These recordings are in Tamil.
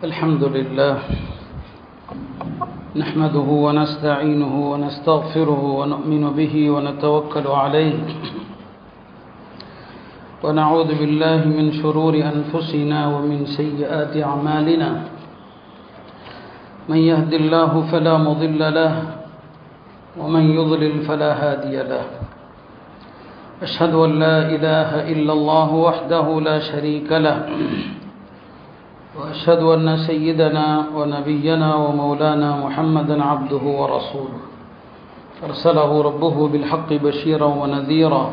الحمد لله نحمده ونستعينه ونستغفره ونؤمن به ونتوكل عليه ونعوذ بالله من شرور أنفسنا ومن سيئات أعمالنا من يهد الله فلا مضل له ومن يضلل فلا هادي له أشهد أن لا إله إلا الله وحده لا شريك له وأشهد أن سيدنا ونبينا ومولانا محمدا عبده ورسوله أرسله ربه بالحق بشيرا ونذيرا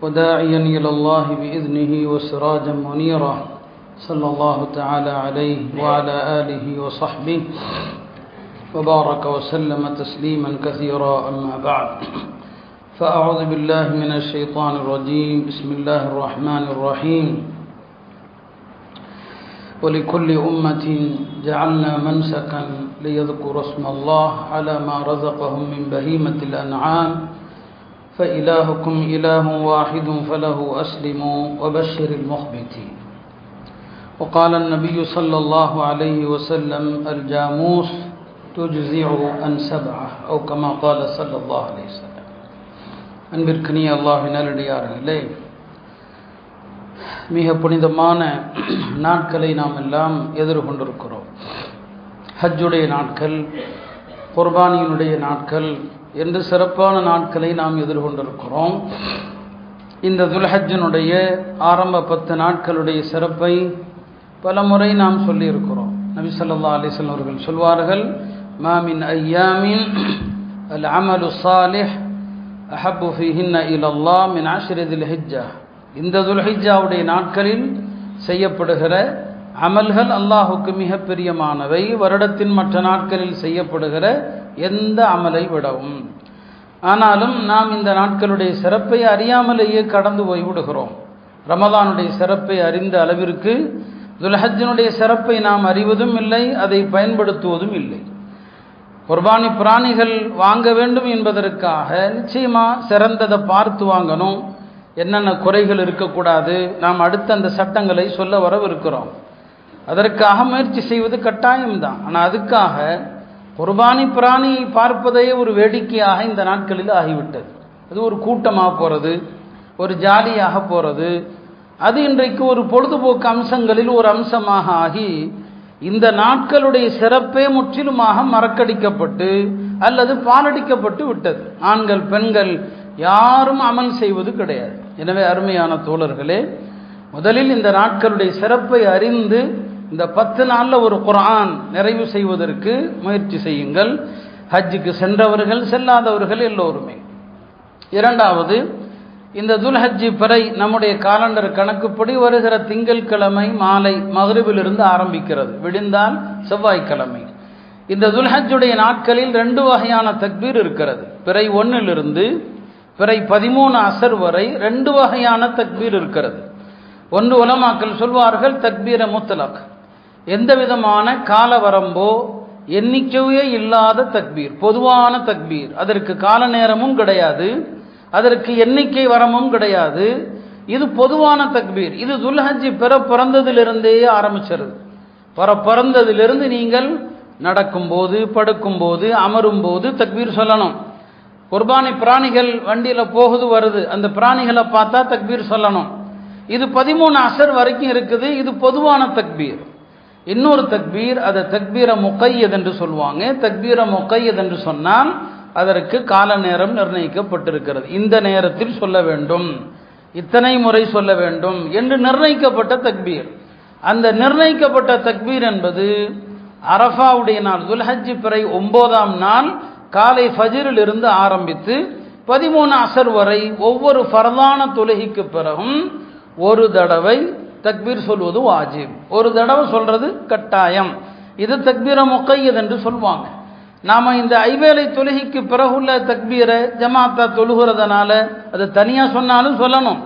وداعيا إلى الله بإذنه وسراجا منيرا صلى الله تعالى عليه وعلى آله وصحبه وبارك وسلم تسليما كثيرا أما بعد فأعوذ بالله من الشيطان الرجيم بسم الله الرحمن الرحيم ولكل أمة جعلنا منسكا ليذكروا اسم الله على ما رزقهم من بهيمة الأنعام فإلهكم إله واحد فله أسلموا وبشر المخبتين وقال النبي صلى الله عليه وسلم الجاموس تجزع عن سبعة أو كما قال صلى الله عليه وسلم அன்பிற்கினிய அல்லாஹ்வின் நல்லடியார்களே, மிக புனிதமான நாட்களை நாம் எல்லாம் எதிர்கொண்டிருக்கிறோம். ஹஜ்ஜுடைய நாட்கள், குர்பானியினுடைய நாட்கள் என்று சிறப்பான நாட்களை நாம் எதிர்கொண்டிருக்கிறோம். இந்த துல்ஹஜ்ஜினுடைய ஆரம்ப 10 நாட்களுடைய சிறப்பை பல முறை நாம் சொல்லியிருக்கிறோம். நபி ஸல்லல்லாஹு அலைஹி வஸல்லம் அவர்கள் சொல்வார்கள், மா மின் ஐயாமின் அல் அமலு ஸாலிஹ் அஹப்பு ஃபீஹின்ன இலல்லாஹ் மின் அஷ்ரி தில் ஹிஜ்ஜா. இந்த துல்ஹிஜ்ஜாவுடைய நாட்களில் செய்யப்படுகிற அமல்கள் அல்லாஹுக்கு மிக பிரியமானவை, வருடத்தின் மற்ற நாட்களில் செய்யப்படுகிற எந்த அமலை விடவும். ஆனாலும் நாம் இந்த நாட்களுடைய சிறப்பை அறியாமலேயே கடந்து போய் விடுகிறோம். ரமலானுடைய சிறப்பை அறிந்த அளவிற்கு துல்ஹஜ்ஜினுடைய சிறப்பை நாம் அறிவதும் இல்லை, அதை பயன்படுத்துவதும் இல்லை. குர்பானி பிராணிகள் வாங்க வேண்டும் என்பதற்காக நிச்சயமாக சிறந்ததை பார்த்து வாங்கணும், என்னென்ன குறைகள் இருக்கக்கூடாது, நாம் அடுத்த அந்த சட்டங்களை சொல்ல வரவிருக்கிறோம். அதற்காக முயற்சி செய்வது கட்டாயம்தான். ஆனால் அதுக்காக குர்பானி பிராணியை பார்ப்பதையே ஒரு வேடிக்கையாக இந்த நாட்களில் ஆகிவிட்டது. அது ஒரு கூட்டமாக போகிறது, ஒரு ஜாலியாக போகிறது, அது இன்றைக்கு ஒரு பொழுதுபோக்கு அம்சங்களில் ஒரு அம்சமாக ஆகி இந்த நாட்களுடைய சிறப்பே முற்றிலுமாக மறக்கடிக்கப்பட்டு அல்லது பாலடிக்கப்பட்டு விட்டது. ஆண்கள் பெண்கள் யாரும் அமல் செய்வது கிடையாது. எனவே அருமையான தோழர்களே, முதலில் இந்த நாட்களுடைய சிறப்பை அறிந்து இந்த 10 நாளில் ஒரு குர்ஆன் நிறைவு செய்வதற்கு முயற்சி செய்யுங்கள். ஹஜ்ஜுக்கு சென்றவர்கள் செல்லாதவர்கள் எல்லோருமே. இரண்டாவது, இந்த துல்ஹஜ்ஜி பிறை நம்முடைய காலண்டர் கணக்குப்படி வருகிற திங்கட்கிழமை மாலை மக்ரிபிலிருந்து ஆரம்பிக்கிறது, விடிந்தால் செவ்வாய்க்கிழமை. இந்த துல்ஹஜ்ஜுடைய நாட்களில் 2 வகையான தக்பீர் இருக்கிறது. பிறை 1 பிறை 13 அசர் வரை 2 வகையான தக்பீர் இருக்கிறது. ஒன்று உலமாக்கள் சொல்வார்கள் தக்பீர முத்லக், எந்த விதமான கால வரம்போ எண்ணிக்கையே இல்லாத தக்பீர், பொதுவான தக்பீர். அதற்கு கால நேரமும் கிடையாது, அதற்கு எண்ணிக்கை வரமும் கிடையாது. இது பொதுவான தக்பீர். இது துல்ஹஜ்ஜி பிறந்ததிலிருந்தே ஆரம்பிச்சிருது. பிறந்ததிலிருந்து நீங்கள் நடக்கும்போது, படுக்கும்போது, அமரும்போது தக்பீர் சொல்லணும். குர்பானி பிராணிகள் வண்டியில் போகுது வருது, அந்த பிராணிகளை பார்த்தா தக்பீர் சொல்லணும். இது 13 அசர் வரைக்கும் இருக்குது. இது பொதுவான தக்பீர். இன்னொரு தக்பீர், அதை தக்பீர முக்கையத் என்று சொல்லுவாங்க. தக்பீர முக்கையத் என்று சொன்னால் அதற்கு கால நேரம் நிர்ணயிக்கப்பட்டிருக்கிறது. இந்த நேரத்தில் சொல்ல வேண்டும், இத்தனை முறை சொல்ல வேண்டும் என்று நிர்ணயிக்கப்பட்ட தக்பீர். அந்த நிர்ணயிக்கப்பட்ட தக்பீர் என்பது அரஃபாவுடைய நாள், துல்ஹஜ்ஜி பிறை 9ஆம் நாள் காலை ஃபஜ்ரில் இருந்து ஆரம்பித்து 13 அசர் வரை ஒவ்வொரு ஃபர்தான தொழுகைக்கு பிறகும் ஒரு தடவை தக்பீர் சொல்வது வாஜிப், ஒரு தடவை சொல்றது கட்டாயம். இது தக்பீர முக்கையத் என்று சொல்லுவாங்க. நாம் இந்த ஐவேளை தொழுகைக்கு பிறகுள்ள தக்பீரை ஜமாத்தா தொழுகிறதுனால அது தனியாக சொன்னாலும் சொல்லணும்,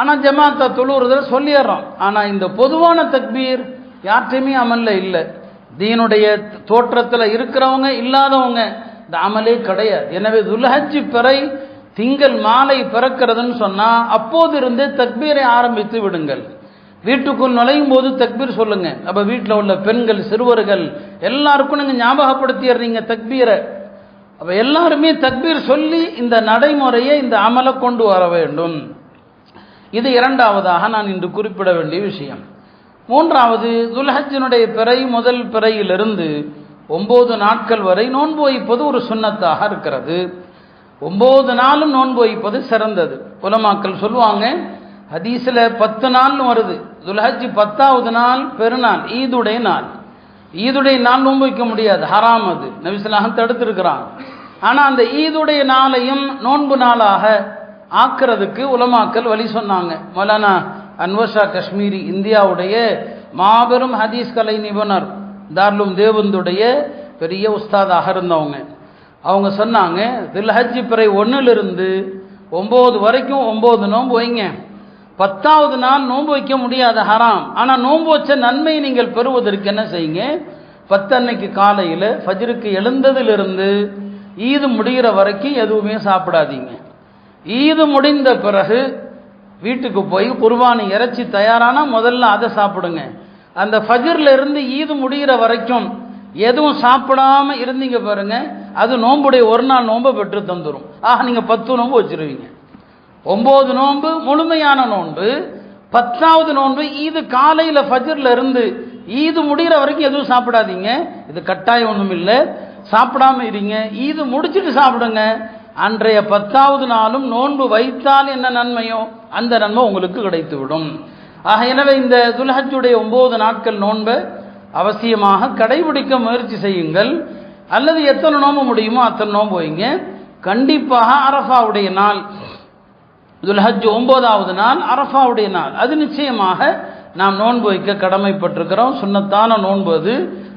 ஆனால் ஜமாத்தா தொழுகிறத சொல்லிடுறோம். ஆனால் இந்த பொதுவான தக்பீர் யார்ட்டையுமே அமல்ல இல்லை. தீனுடைய தோற்றத்தில் இருக்கிறவங்க இல்லாதவங்க இந்த அமலே கிடையாது. எனவே துல்ஹஜ்ஜி பிறை திங்கள் மாலை பிறக்கிறதுன்னு சொன்னால் அப்போது இருந்தே தக்பீரை ஆரம்பித்து விடுங்கள். வீட்டுக்குள் நுழையும் போது தக்பீர் சொல்லுங்க. அப்போ வீட்டில் உள்ள பெண்கள், சிறுவர்கள் எல்லாருக்கும் நீங்கள் ஞாபகப்படுத்திடுறீங்க தக்பீரை. அப்போ எல்லாருமே தக்பீர் சொல்லி இந்த நடைமுறையை, இந்த அமலை கொண்டு வர வேண்டும். இது இரண்டாவதாக நான் இன்று குறிப்பிட வேண்டிய விஷயம். மூன்றாவது, துல்ஹஜ்ஜினுடைய பிறை, முதல் பிறையிலிருந்து 9 நாட்கள் வரை நோன்பு வைப்பது ஒரு சுன்னத்தாக இருக்கிறது. 9 நாளும் நோன்பு வைப்பது சிறந்தது. உலமாக்கள் சொல்லுவாங்க, ஹதீஸில் 10 நாள்னு வருது. துல்ஹஜ் 10வது நாள் பெருநாள், ஈதுடைய நாள். ஈதுடைய நாள் நோன்பு வைக்க முடியாது, ஹராம், அது நபி ஸல்லல்லாஹு அலைஹி வஸல்லம் தடுத்திருக்கிறாங்க. ஆனால் அந்த ஈதுடைய நாளையும் நோன்பு நாளாக ஆக்கிறதுக்கு உலமாக்கள் வழி சொன்னாங்க. மௌலானா அன்வர் ஷா காஷ்மீரி, இந்தியாவுடைய மாபெரும் ஹதீஸ் கலை நிபுணர், தாருல் தேவந்துடைய பெரிய உஸ்தாதாக இருந்தவங்க, அவங்க சொன்னாங்க, துல்ஹஜ் பிறை 1லிருந்து 9 வரைக்கும் 9 நோன்பு வைங்க. 10வது நாள் நோன்பு வைக்க முடியாது, ஹராம். ஆனால் நோன்பு வச்ச நன்மை நீங்கள் பெறுவதற்கு என்ன செய்யுங்க, 10 அன்னைக்கு காலையில் ஃபஜ்ருக்கு எழுந்ததிலிருந்து ஈது முடிகிற வரைக்கும் எதுவுமே சாப்பிடாதீங்க. ஈது முடிந்த பிறகு வீட்டுக்கு போய் குர்பானி இறைச்சி தயாரானா முதல்ல அதை சாப்பிடுங்க. அந்த ஃபஜ்ர்ல இருந்து ஈது முடிகிற வரைக்கும் எதுவும் சாப்பிடாம இருந்தீங்க பாருங்க, அது நோன்புடைய ஒரு நாள் நோன்பை பெற்று தந்துடும். ஆக நீங்க 10 நோன்பு வச்சிருவீங்க. 9 நோன்பு முழுமையான நோன்பு, 10வது நோன்பு ஈது காலையில் ஃபஜ்ர்ல இருந்து ஈது முடிகிற வரைக்கும் எதுவும் சாப்பிடாதீங்க. இது கட்டாயம் ஒன்றும் இல்லை, சாப்பிடாம இருங்க. ஈது முடிச்சுட்டு சாப்பிடுங்க. அன்றைய 10வது நாளும் நோன்பு வைத்தால் என்ன நன்மையோ அந்த நன்மை உங்களுக்கு கிடைத்துவிடும். ஆக எனவே இந்த துல்ஹஜ்ஜுடைய 9 நாட்கள் நோன்பை அவசியமாக கடைபிடிக்க முயற்சி செய்யுங்கள். அல்லது எத்தனை நோன்பு முடியுமோ அத்தனை நோன்பு வைங்க. கண்டிப்பாக அரஃபாவுடைய நாள், துல்ஹஜ் 9வது நாள் அரஃபாவுடைய நாள், அது நிச்சயமாக நாம் நோன்பு வைக்க கடமைப்பட்டிருக்கிறோம். சுன்னத்தான நோன்பு அது.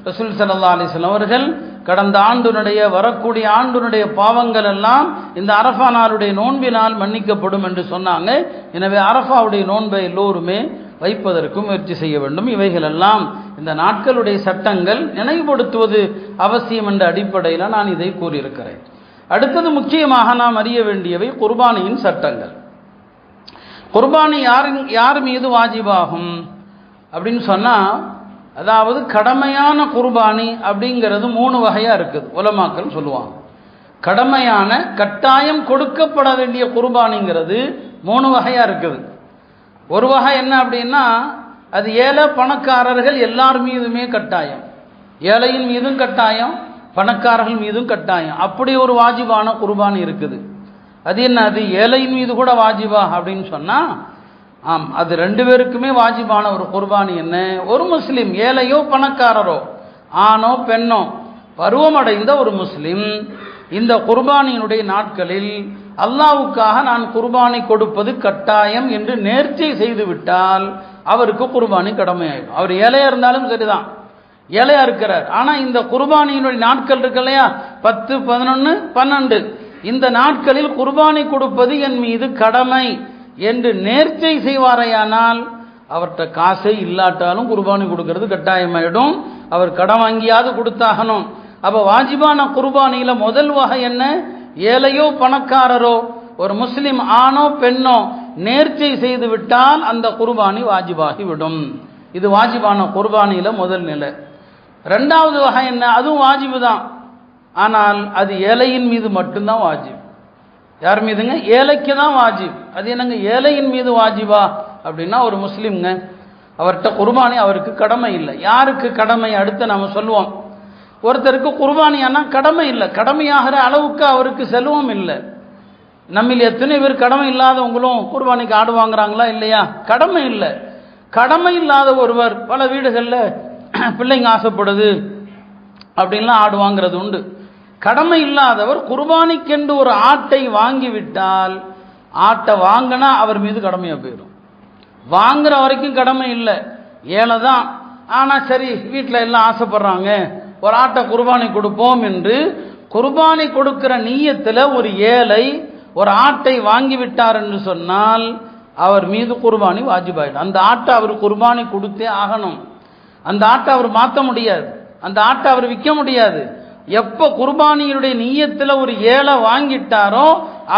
ரசூல் ஸல்லல்லாஹு அலைஹி வஸல்லம் அவர்கள் கடந்த ஆண்டுனுடைய, வரக்கூடிய ஆண்டுனுடைய பாவங்கள் எல்லாம் இந்த அரஃபா நாளுடைய நோன்பினால் மன்னிக்கப்படும் என்று சொன்னாங்க. எனவே அரஃபாவுடைய நோன்பை எல்லோருமே வைப்பதற்கு முயற்சி செய்ய வேண்டும். இவைகள் எல்லாம் இந்த நாட்களுடைய சட்டங்கள், நினைவுபடுத்துவது அவசியம் என்ற அடிப்படையில் நான் இதை கூறியிருக்கிறேன். அடுத்தது முக்கியமாக நாம் அறிய வேண்டியவை குர்பானியின் சட்டங்கள். குர்பானி யார் மீது வாஜிபாகும் அப்படின்னு சொன்னால், அதாவது கடமையான குர்பானி அப்படிங்கிறது 3 வகையாக இருக்குது. உலமாக்கள் சொல்லுவாங்க, கடமையான கட்டாயம் கொடுக்கப்பட வேண்டிய குர்பானிங்கிறது 3 வகையாக இருக்குது. ஒரு வகை என்ன அப்படின்னா, அது ஏழை பணக்காரர்கள் எல்லார் மீதுமே கட்டாயம், ஏழையின் மீதும் கட்டாயம், பணக்காரர்கள் மீதும் கட்டாயம். அப்படி ஒரு வாஜிபான குர்பானி இருக்குது. அது என்ன, அது ஏழையின் மீது கூட வாஜிபா அப்படின்னு சொன்னால், ஆம், அது 2 பேருக்குமே வாஜிபான ஒரு குர்பானி. என்ன, ஒரு முஸ்லீம், ஏழையோ பணக்காரரோ, ஆணோ பெண்ணோ, பருவமடைந்த ஒரு முஸ்லீம் இந்த குர்பானியினுடைய நாட்களில் அல்லாஹ்வுக்காக நான் குர்பானி கொடுப்பது கட்டாயம் என்று நேர்ச்சை செய்து விட்டால் அவருக்கு குர்பானி கடமையாயிடும். அவர் ஏழையா இருந்தாலும் சரிதான், ஏழையா இருக்கிறார், ஆனால் இந்த குர்பானியினுடைய நாட்கள் இருக்கு இல்லையா, 10, 11, 12 இந்த நாட்களில் குர்பானி கொடுப்பது என் மீது கடமை என்று நேர்ச்சை செய்வாரையானால் அவர்கிட்ட காசை இல்லாட்டாலும் குர்பானி கொடுக்கறது கட்டாயமாயிடும். அவர் கடன் வாங்கியாவது கொடுத்தாகணும். அப்போ வாஜிபான குர்பானியில் முதல் வகை என்ன, ஏழையோ பணக்காரரோ ஒரு முஸ்லிம் ஆணோ பெண்ணோ நேர்ச்சை செய்து விட்டால் அந்த குர்பானி வாஜிபாகி விடும். இது வாஜிபான குர்பானியில் முதல் நிலை. 2வது வகை என்ன, அதுவும் வாஜிபு தான், ஆனால் அது ஏழையின் மீது மட்டும்தான் வாஜிப். யார் மீதுங்க, ஏழைக்கு தான் வாஜிப். அது என்னங்க, ஏழையின் மீது வாஜிபா அப்படின்னா, ஒரு முஸ்லீம்ங்க, அவர்கிட்ட குர்பானி அவருக்கு கடமை இல்லை. யாருக்கு கடமை, அடுத்து நம்ம சொல்லுவோம். ஒருத்தருக்கு குர்பானியானா கடமை இல்லை, கடமையாகிற அளவுக்கு அவருக்கு செல்வம் இல்லை. நம்மில் எத்தனை பேர் கடமை இல்லாதவங்களும் குர்பானிக்கு ஆடு வாங்குறாங்களா இல்லையா, கடமை இல்லை. கடமை இல்லாத ஒருவர், பல வீடுகளில் பிள்ளைங்க ஆசைப்படுது அப்படின்லாம் ஆடு வாங்கிறது உண்டு. கடமை இல்லாதவர் குர்பானிக்கென்று ஒரு ஆட்டை வாங்கிவிட்டால், ஆட்டை வாங்கினா அவர் மீது கடமையாக போயிடும். வாங்குற வரைக்கும் கடமை இல்லை, ஏழை தான். ஆனால் சரி, வீட்டில் எல்லாம் ஆசைப்படுறாங்க, ஒரு ஆட்டை குர்பானி கொடுப்போம் என்று குர்பானி கொடுக்கிற நீயத்தில் ஒரு ஏழை ஒரு ஆட்டை வாங்கிவிட்டார் என்று சொன்னால் அவர் மீது குர்பானி வாஜிபாயிடும். அந்த ஆட்டை அவர் குர்பானி கொடுத்தே ஆகணும். அந்த ஆட்டை அவர் மாற்ற முடியாது, அந்த ஆட்டை அவர் விற்க முடியாது. எப்போ குர்பானியுடைய நீயத்தில் ஒரு ஏழை வாங்கிட்டாரோ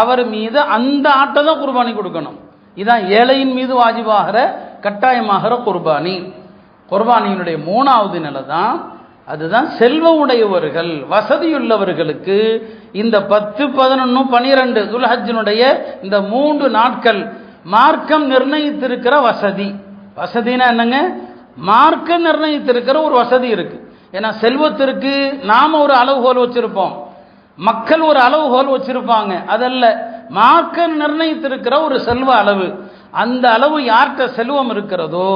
அவர் மீது அந்த ஆட்டை தான் குர்பானி கொடுக்கணும். இதான் ஏழையின் மீது வாஜிபாகிற கட்டாயமாகிற குர்பானி. குர்பானியினுடைய 3வது நிலை தான், அதுதான் செல்வ உடையவர்கள் வசதியுள்ளவர்களுக்கு இந்த 10, 11, 12 துல்ஹஜ்ஜினுடைய இந்த 3 நாட்கள் மார்க்கம் நிர்ணயித்திருக்கிற வசதி. வசதினா என்னங்க? மார்க்கம் நிர்ணயித்திருக்கிற ஒரு வசதி இருக்கு. ஏன்னா செல்வத்திற்கு நாம ஒரு அளவுகோல் வச்சிருப்போம், மக்கள் ஒரு அளவுகோல் வச்சிருப்பாங்க. அதல்ல, மார்க்கம் நிர்ணயித்திருக்கிற ஒரு செல்வ அளவு. அந்த அளவு யார்கிட்ட செல்வம் இருக்கிறதோ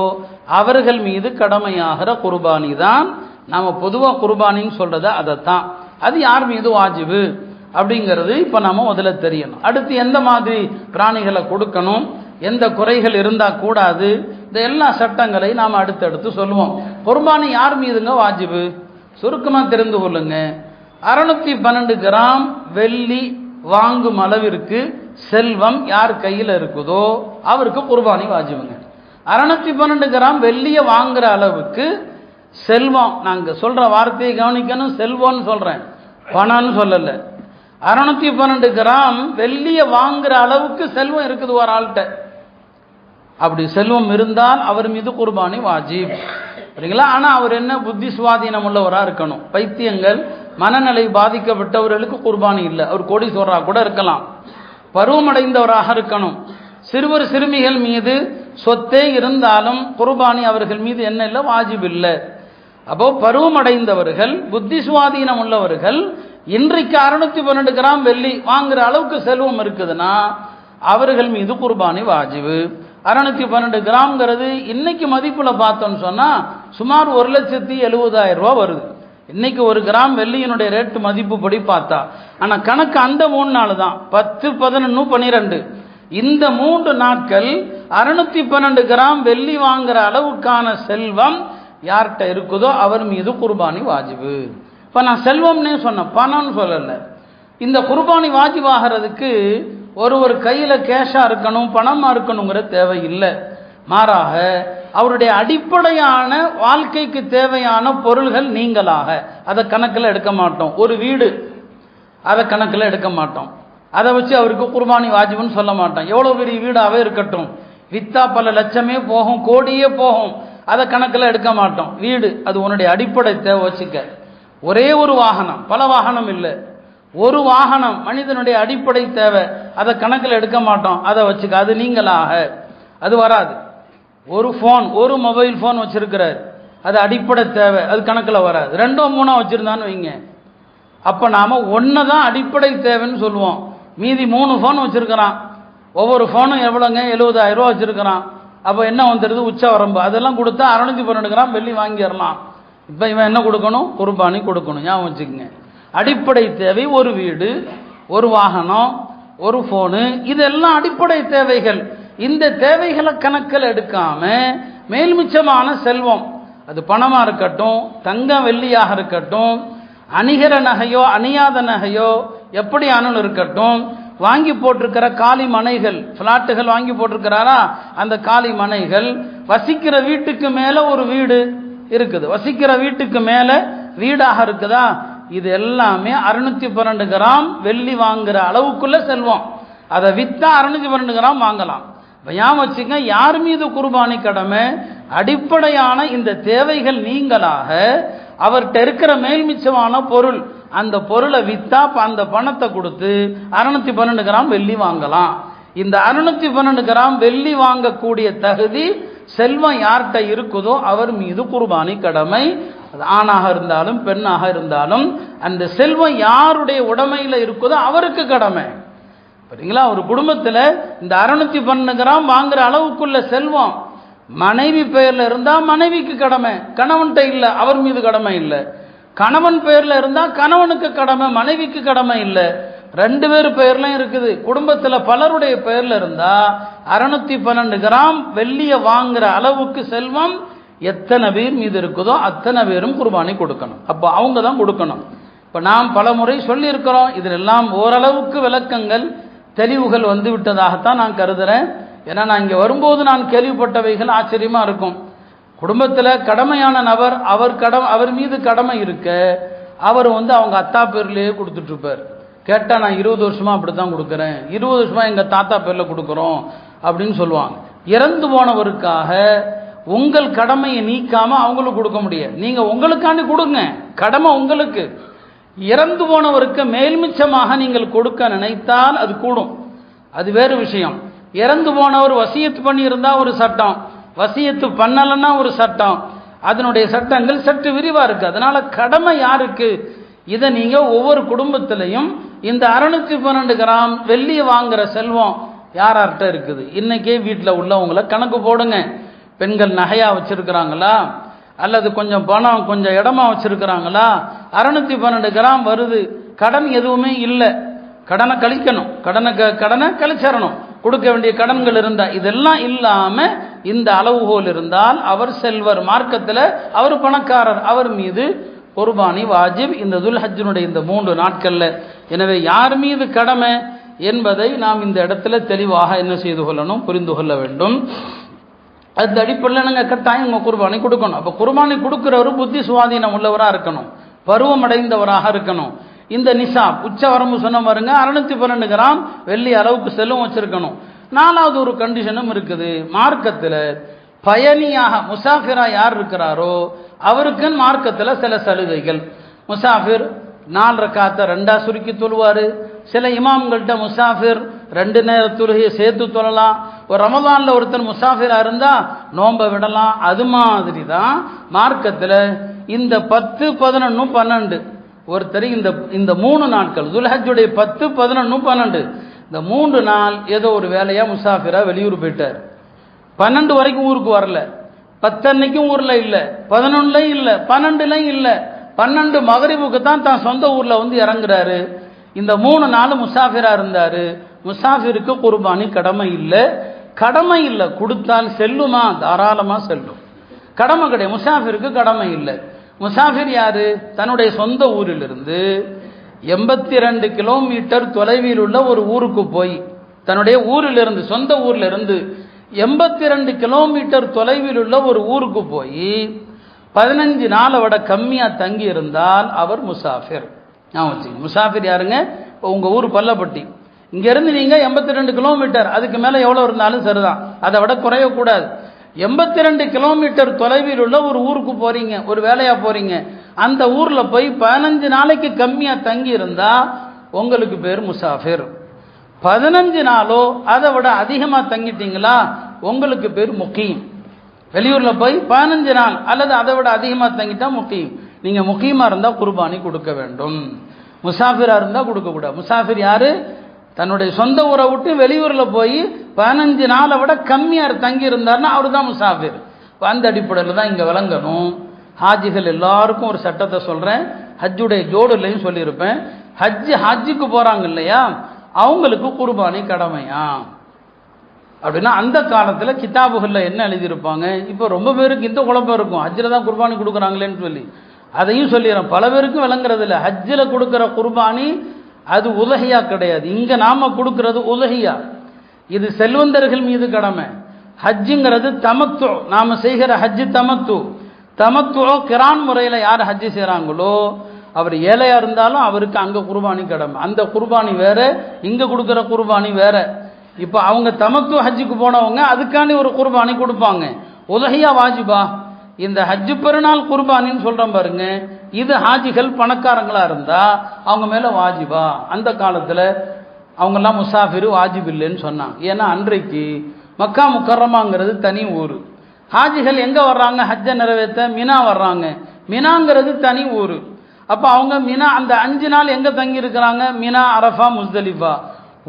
அவர்கள் மீது கடமையாகிற குர்பானி தான். நாம பொதுவாக குர்பானின்னு சொல்றது அதைத்தான். அது யார் மீது வாஜிபு அப்படிங்கிறது இப்போ நம்ம முதல்ல தெரியணும். அடுத்து எந்த மாதிரி பிராணிகளை கொடுக்கணும், எந்த குறைகள் இருந்தால் கூடாது, இந்த எல்லா சட்டங்களை நாம் அடுத்தடுத்து சொல்லுவோம். குர்பானி யார் மீதுங்க வாஜிபு? சுருக்கமாக தெரிந்து கொள்ளுங்க. 612 கிராம் வெள்ளி வாங்கும் அளவிற்கு செல்வம் யார் கையில் இருக்குதோ அவருக்கு குர்பானி வாஜிபுங்க. 612 கிராம் வெள்ளியை வாங்குற அளவுக்கு செல்வம், நாங்க சொல்ற வார்த்தையை கவனிக்கணும், செல்வம்னு சொல்றேன், பணம்னு சொல்லல. 612 கிராம் வெள்ளியை வாங்குற அளவுக்கு செல்வம் இருக்குது ஒரு ஆள்கிட்ட. அப்படி செல்வம் இருந்தால் அவர் மீது குர்பானி வாஜிப், சரிங்களா? ஆனா அவர் என்ன புத்தி சுவாதீனம் உள்ளவராக இருக்கணும். பைத்தியங்கள், மனநிலை பாதிக்கப்பட்டவர்களுக்கு குர்பானி இல்லை. அவர் கோடீஸ்வரராக கூட இருக்கலாம். பருவமடைந்தவராக இருக்கணும். சிறுவர் சிறுமிகள் மீது சொத்தே இருந்தாலும் குர்பானி அவர்கள் மீது என்ன இல்லை, வாஜிப் இல்லை. அப்போ பருவமடைந்தவர்கள், புத்தி சுவாதீனம் உள்ளவர்கள், இன்றைக்கு 612 கிராம் வெள்ளி வாங்குற அளவுக்கு செல்வம் இருக்குதுன்னா அவர்கள் மீது குர்பானி வாஜிபு. 612 கிராம்ங்கிறது இன்னைக்கு மதிப்புல பார்த்தோம்னு சொன்னா சுமார் 1,70,70,000 ரூபா வருது. இன்னைக்கு 1 கிராம் வெள்ளியினுடைய ரேட்டு மதிப்பு படி பார்த்தா. ஆனா கணக்கு அந்த 3 நாள் தான், 10, 11, 12 இந்த 3 நாட்கள் 612 கிராம் வெள்ளி வாங்குற அளவுக்கான செல்வம் யார்கிட்ட இருக்குதோ அவர் மீது குர்பானி வாஜிபு. இப்ப நான் செல்வம்னே சொன்னேன், பணம்னு சொல்லல. இந்த குர்பானி வாஜிபாகிறதுக்கு ஒரு கையில கேஷா இருக்கணும், பணமா இருக்கணுங்கிற தேவையில்லை. மாறாக அவருடைய அடிப்படையான வாழ்க்கைக்கு தேவையான பொருள்கள் நீங்களாக அதை கணக்கில் எடுக்க மாட்டோம். ஒரு வீடு, அதை கணக்கில் எடுக்க மாட்டோம். அதை வச்சு அவருக்கு குர்பானி வாஜிபுன்னு சொல்ல மாட்டோம். எவ்வளோ பெரிய வீடாகவே இருக்கட்டும், வித்தா பல லட்சமே போகும், கோடியே போகும், அதை கணக்கில் எடுக்க மாட்டோம். வீடு அது உன்னுடைய அடிப்படை தேவை வச்சுக்க. ஒரே ஒரு வாகனம், பல வாகனம் இல்லை, ஒரு வாகனம் மனிதனுடைய அடிப்படை தேவை, அதை கணக்கில் எடுக்க மாட்டோம். அதை வச்சுக்க, அது நீங்களாக அது வராது. ஒரு ஃபோன், ஒரு மொபைல் ஃபோன் வச்சிருக்கிறார், அது அடிப்படை தேவை, அது கணக்கில் வராது. 2, 3 வச்சிருந்தான்னு வைங்க, அப்போ நாம ஒன்று தான் அடிப்படை தேவைன்னு சொல்லுவோம். மீதி 3 ஃபோன் வச்சிருக்கிறான், ஒவ்வொரு ஃபோனும் எவ்வளோங்க, 70,000 ரூபா வச்சிருக்கிறான். அப்போ என்ன வந்துடுது, உச்ச வரம்பு. அதெல்லாம் கொடுத்தா 612 கிராம் வெள்ளி வாங்கிடலாம். இப்போ இவன் என்ன கொடுக்கணும், குர்பானி கொடுக்கணும். ஞாபகம் வச்சுக்கோங்க. அடிப்படை தேவை ஒரு வீடு, ஒரு வாகனம், ஒரு ஃபோனு, இதெல்லாம் அடிப்படை தேவைகள். இந்த தேவைகளை கணக்கில் எடுக்காம மேல்மிச்சமான செல்வம், அது பணமாக இருக்கட்டும், தங்கம் வெள்ளியாக இருக்கட்டும், அணிகிற நகையோ அணியாத நகையோ எப்படி ஆனாலும் இருக்கட்டும், வாங்கி போட்டிருக்கிற காலி மனைகள், பிளாட்டுகள் வாங்கி போட்டிருக்கிறாரா, அந்த காலி மனைகள், வசிக்கிற வீட்டுக்கு மேல ஒரு வீடு இருக்குது, வசிக்கிற வீட்டுக்கு மேல வீடாக இருக்குதா, இது எல்லாமே 612 கிராம் வெள்ளி வாங்குற அளவுக்குள்ள செல்வம். அதை வித்தா 612 கிராம் வாங்கலாம். ஞாபகம் வச்சுங்க, யார் மீது குர்பானி கடமை? அடிப்படையான இந்த தேவைகள் நீங்களாக அவர்கிட்ட இருக்கிற மேல்மிச்சமான பொருள், அந்த பொருளை வித்தா அந்த பணத்தை கொடுத்து 612 கிராம் வெள்ளி வாங்கலாம். இந்த 612 கிராம் வெள்ளி வாங்கக்கூடிய தகுதி செல்வம் யார்கிட்ட இருக்குதோ அவர் மீது குர்பானி கடமை. அது ஆணாக இருந்தாலும் பெண்ணாக இருந்தாலும் அந்த செல்வம் யாருடைய உடைமையில இருக்குதோ அவருக்கு கடமை. சரிங்களா? ஒரு குடும்பத்தில் இந்த 612 கிராம் வாங்குற அளவுக்குள்ள செல்வம் மனைவி பெயர்ல இருந்தா மனைவிக்கு கடமை, கணவன்கிட்ட இல்லை, அவர் மீது கடமை இல்லை. கணவன் பெயர்ல இருந்தா கணவனுக்கு கடமை, மனைவிக்கு கடமை இல்லை. 2 பேர் பெயர்லையும் இருக்குது. குடும்பத்தில் பலருடைய பெயர்ல இருந்தா 612 கிராம் வெள்ளிய வாங்குற அளவுக்கு செல்வம் எத்தனை பேர் மீது இருக்குதோ அத்தனை பேரும் குர்பானி கொடுக்கணும். அப்போ அவங்க தான் கொடுக்கணும். இப்போ நாம் பல முறை சொல்லி இருக்கிறோம். இதிலெல்லாம் ஓரளவுக்கு விளக்கங்கள் தெளிவுகள் வந்து விட்டதாகத்தான் நான் கருதுறேன். ஏன்னா நான் இங்கே வரும்போது நான் கேள்விப்பட்டவைகள் ஆச்சரியமா இருக்கும். குடும்பத்தில் கடமையான நபர், அவர் மீது கடமை இருக்க அவர் அவங்க அத்தா பேர்லேயே கொடுத்துட்டு இருப்பார். கேட்டால் நான் 20 வருஷமா அப்படி தான் கொடுக்குறேன், 20 வருஷமா எங்கள் தாத்தா பேரில் கொடுக்குறோம் அப்படின்னு சொல்லுவாங்க. இறந்து போனவருக்காக உங்கள் கடமையை நீக்காம அவங்களுக்கு கொடுக்க முடியாது. நீங்க உங்களுக்காண்டி கொடுங்க, கடமை உங்களுக்கு. இறந்து போனவருக்கு மேல்மிச்சமாக நீங்கள் கொடுக்க நினைத்தால் அது கூடும், அது வேறு விஷயம். இறந்து போனவர் வசியத்து பண்ணி இருந்தா ஒரு சட்டம், வசியத்து பண்ணலன்னா ஒரு சட்டம். அதனுடைய சட்டங்கள் சற்று விரிவா இருக்கு. அதனால கடமை யாருக்கு? இதை நீங்க ஒவ்வொரு குடும்பத்திலையும் இந்த 612 கிராம் வெள்ளியை வாங்குற செல்வம் யார்கிட்ட இருக்குது இன்னைக்கே வீட்டில் உள்ளவங்களை கணக்கு போடுங்க. பெண்கள் நகையா வச்சிருக்கிறாங்களா, அல்லது கொஞ்சம் பணம் கொஞ்சம் இடமா வச்சிருக்கிறாங்களா? 612 கிராம் வருது, கடன் எதுவுமே இல்லை, கடனை கழிக்கணும், கடனை கழிச்சிடணும், கொடுக்க வேண்டிய கடன்கள் இருந்தா இதெல்லாம் இல்லாம இந்த அளவுகோல் இருந்தால் அவர் செல்வர், மார்க்கத்தில் அவர் பணக்காரர், அவர் மீது குர்பானி வாஜிப் இந்த துல்ஹஜ்ஜினுடைய இந்த 3 நாட்கள்ல. எனவே யார் மீது கடமை என்பதை நாம் இந்த இடத்துல தெளிவாக என்ன செய்து கொள்ளணும், புரிந்து கொள்ள வேண்டும். அந்த அடிப்படையில் நாங்கள் கட்டாயம் குர்பானி கொடுக்கணும். அப்போ குர்பானி கொடுக்கிறவரு புத்தி சுவாதீனம் உள்ளவராக இருக்கணும், பருவம் அடைந்தவராக இருக்கணும். இந்த நிசாப் உச்ச வரம்பு சொன்ன பாருங்க, 612 கிராம் வெள்ளி அளவுக்கு செல்வம் வச்சிருக்கணும். 4வது ஒரு கண்டிஷனும் இருக்குது மார்க்கத்தில். பயணியாக முசாஃபிரா யார் இருக்கிறாரோ அவருக்கு மார்க்கத்தில் சில சலுகைகள். முசாஃபிர் 4 ரக்காத்தை 2ஆ சுருக்கி தொழுவார். சில இமாம்கள்ட்ட முசாஃபிர் 2 நேர தொழுகையை சேர்த்து தொழலாம். ஒரு ரமதானில் ஒருத்தர் முசாஃபிரா இருந்தால் நோன்பை விடலாம். அது மாதிரி தான் மார்க்கத்தில் இந்த 10, 11, 12 ஒருத்தர் இந்த 3 நாட்கள் துல்ஹஜ்ஜுடைய 10, 11, 12 இந்த 3 நாள் ஏதோ ஒரு வேலையா முசாஃபிரா வெளியூர் போயிட்டார். 12 வரைக்கும் ஊருக்கு வரல, 10 அன்னைக்கும் ஊர்ல இல்லை, 11லையும் இல்லை, 12லையும் இல்லை, 12 மகரிபுக்கு தான் சொந்த ஊர்ல வந்து இறங்குறாரு. இந்த 3 நாள் முசாஃபிரா இருந்தாரு. முசாஃபிருக்கு குர்பானி கடமை இல்லை. கடமை இல்லை, கொடுத்தால் செல்லுமா? தாராளமா செல்லும், கடமை கிடையாது. முசாஃபிருக்கு கடமை இல்லை. முசாஃபிர் யாரு? தன்னுடைய சொந்த ஊரிலிருந்து 82 கிலோமீட்டர் தொலைவில் உள்ள ஒரு ஊருக்கு போய், தன்னுடைய ஊரிலிருந்து சொந்த ஊர்ல இருந்து 82 கிலோமீட்டர் தொலைவில் உள்ள ஒரு ஊருக்கு போய் 15 நாளை விட கம்மியா தங்கி இருந்தால் அவர் முசாஃபிர். முசாஃபிர் யாருங்க? உங்க ஊர் பல்லப்பட்டி, இங்க இருந்து நீங்க 82 கிலோமீட்டர், அதுக்கு மேல எவ்வளவு இருந்தாலும் சரிதான், அதை விட குறையக்கூடாது. 82 கிலோமீட்டர் தொலைவில் உள்ள ஒரு ஊருக்கு போறீங்க, ஒரு வேலையா போறீங்க. அந்த ஊர்ல போய் 15 நாளைக்கு கம்மியா தங்கி இருந்தா உங்களுக்கு பேர் முசாஃபிர். 15 நாளோ அதை விட அதிகமா தங்கிட்டீங்களா உங்களுக்கு பேர் முகீம். வெளியூர்ல போய் 15 நாள் அல்லது அதை விட அதிகமா தங்கிட்டா முகீம். நீங்க முகீமா இருந்தா குர்பானி கொடுக்க வேண்டும், முசாஃபிரா இருந்தா கொடுக்க கூடாது. முசாஃபிர் யாரு? தன்னுடைய சொந்த ஊரை விட்டு வெளியூர்ல போய் 15 நாளை விட கம்மியா தங்கி இருந்தார்னா அவரு தான் முசாஃபிர். அந்த அடிப்படையில் தான் இங்க விளங்கணும். ஹாஜிகள் எல்லாருக்கும் ஒரு சட்டத்தை சொல்றேன், ஹஜ்ஜுடைய ஜோடுலையும் சொல்லியிருப்பேன். ஹஜ்ஜுக்கு போறாங்க இல்லையா, அவங்களுக்கு குர்பானி கடமையா அப்படின்னா அந்த காலத்துல கிதாபுகள்ல என்ன எழுதியிருப்பாங்க. இப்போ ரொம்ப பேருக்கு இந்த குழப்பம் இருக்கும், ஹஜ்ஜில் தான் குர்பானி கொடுக்குறாங்களேன்னு சொல்லி. அதையும் சொல்லிடுறேன், பல பேருக்கும் விளங்குறது இல்லை. ஹஜ்ஜில் கொடுக்குற குர்பானி அது உலகியா கிடையாது. இங்க நாம கொடுக்கிறது உலகியா, இது செல்வந்தர்கள் மீது கடமை. ஹஜ்ஜுங்கிறது தமத்து, நாம செய்கிற ஹஜ்ஜு தமத்துவோ கிரான் முறையில் யார் ஹஜ்ஜு செய்கிறாங்களோ அவர் ஏழையா இருந்தாலும் அவருக்கு அங்க குர்பானி கடமை. அந்த குர்பானி வேற, இங்க கொடுக்குற குர்பானி வேற. இப்போ அவங்க தமத்துவ ஹஜ்ஜுக்கு போனவங்க அதுக்காண்டி ஒரு குர்பானி கொடுப்பாங்க. உலகியா வாஜிபா? இந்த ஹஜ்ஜு பெருநாள் குர்பானின்னு சொல்றோம் பாருங்க, இது ஹாஜிகள் பணக்காரங்களா இருந்தா அவங்க மேல வாஜிபா. அந்த காலத்துல அவங்கெல்லாம் முசாஃபிர் வாஜிப் இல்லைன்னு சொன்னாங்க. ஏன்னா அன்றைக்கு மக்கா முக்கர்ரமாங்கிறது தனி ஊர். ஹாஜிகள் எங்க வர்றாங்க? ஹஜ்ஜை நிறைவேற்ற மினா வர்றாங்க. மினாங்கிறது தனி ஊர். அப்ப அவங்க மினா அந்த 5 நாள் எங்க தங்கி இருக்கிறாங்க? மினா, அரஃபா, முஸ்தலிஃபா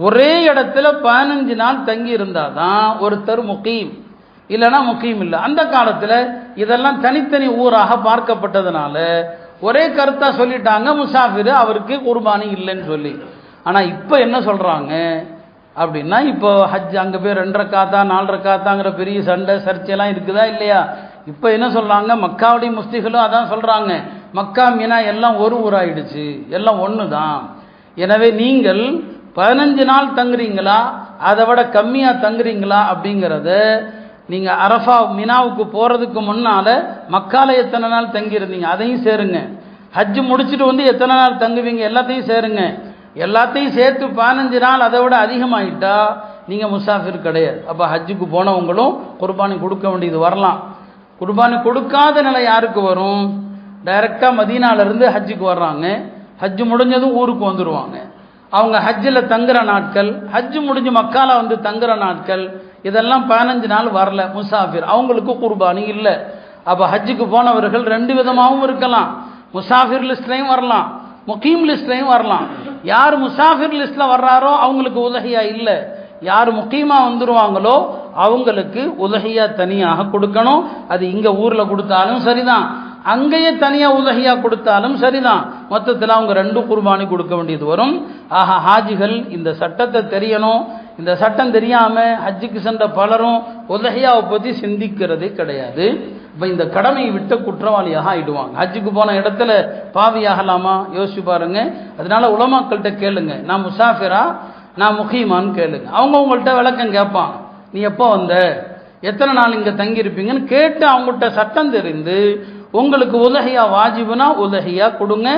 ஒரே இடத்துல 15 நாள் தங்கி இருந்தாதான் ஒருத்தர் முகீம், இல்லைன்னா முகீம் இல்லை. அந்த காலத்துல இதெல்லாம் தனித்தனி ஊராக பார்க்கப்பட்டதுனால ஒரே கருத்தா சொல்லிட்டாங்க, முசாஃபிர் அவருக்கு குர்பானி இல்லைன்னு சொல்லி. ஆனா இப்ப என்ன சொல்றாங்க அப்படின்னா, இப்போ ஹஜ் அங்க போய் 2 ரக்காத்தா 4 ரக்காத்தாங்கிற பெரிய சண்டை சர்ச்சையெல்லாம் இருக்குதா இல்லையா? இப்ப என்ன சொல்றாங்க, மக்காவுடைய முஸ்லிம்களும் அதான் சொல்றாங்க, மக்கா மினா எல்லாம் ஒரு ஊராயிடுச்சு, எல்லாம் ஒன்று தான். எனவே நீங்கள் 15 நாள் தங்குறீங்களா அதை விட கம்மியா தங்குறீங்களா அப்படிங்கிறத நீங்க அரஃபா மினாவுக்கு போறதுக்கு முன்னால மக்கால எத்தனை நாள் தங்கி இருந்தீங்க அதையும் சேருங்க. ஹஜ் முடிச்சுட்டு வந்து எத்தனை நாள் தங்குவீங்க எல்லாத்தையும் சேருங்க. எல்லாத்தையும் சேர்த்து 15 நாள் அதை விட அதிகமாயிட்டா நீங்கள் முசாஃபிர் கிடையாது. அப்போ ஹஜ்ஜுக்கு போனவங்களும் குர்பானி கொடுக்க வேண்டியது வரலாம். குர்பானி கொடுக்காத நிலை யாருக்கு வரும்? டைரெக்டாக மதீனாவிலேருந்து ஹஜ்ஜுக்கு வர்றாங்க, ஹஜ்ஜு முடிஞ்சதும் ஊருக்கு வந்துடுவாங்க. அவங்க ஹஜ்ஜில் தங்குற நாட்கள், ஹஜ்ஜு முடிஞ்சு மக்கால வந்து தங்குற நாட்கள், இதெல்லாம் 15 நாள் வரல முசாஃபிர், அவங்களுக்கு குர்பானி இல்லை. அப்போ ஹஜ்ஜுக்கு போனவர்கள் 2 விதமாகவும் இருக்கலாம். முசாஃபிர் லிஸ்ட்லையும் வரலாம், முகீம் லிஸ்ட்லையும் வரலாம். யார் முசாஃபிர் லிஸ்ட்டில் வர்றாரோ அவங்களுக்கு உதஹியா இல்லை. யார் முகீமாக வந்துடுவாங்களோ அவங்களுக்கு உதஹியா தனியாக கொடுக்கணும். அது இங்கே ஊரில் கொடுத்தாலும் சரிதான், அங்கேயே தனியாக உதஹியா கொடுத்தாலும் சரிதான். மொத்தத்தில் அவங்க 2 குர்பானி கொடுக்க வேண்டியது வரும். ஆஹா, ஹாஜிகள் இந்த சட்டத்தை தெரியணும். இந்த சட்டம் தெரியாமல் ஹஜ்ஜுக்கு சென்ற பலரும் உதஹியாவை பற்றி சிந்திக்கிறதே கிடையாது. இப்போ இந்த கடமையை விட்ட குற்றவாளியாக ஆயிடுவாங்க. ஹஜ்ஜுக்கு போன இடத்துல பாவியாகலாமா? யோசிச்சு பாருங்க. அதனால உலமாக்கள்கிட்ட கேளுங்க, நான் முசாஃபிரா நான் முகீமான்னு கேளுங்க. அவங்க உங்கள்கிட்ட விளக்கம் கேட்பாங்க. நீ எப்போ வந்த, எத்தனை நாள் இங்கே தங்கியிருப்பீங்கன்னு கேட்டு அவங்கள்ட்ட சட்டம் தெரிந்து உங்களுக்கு உதஹியா வாஜிபுனா உதஹியா கொடுங்க.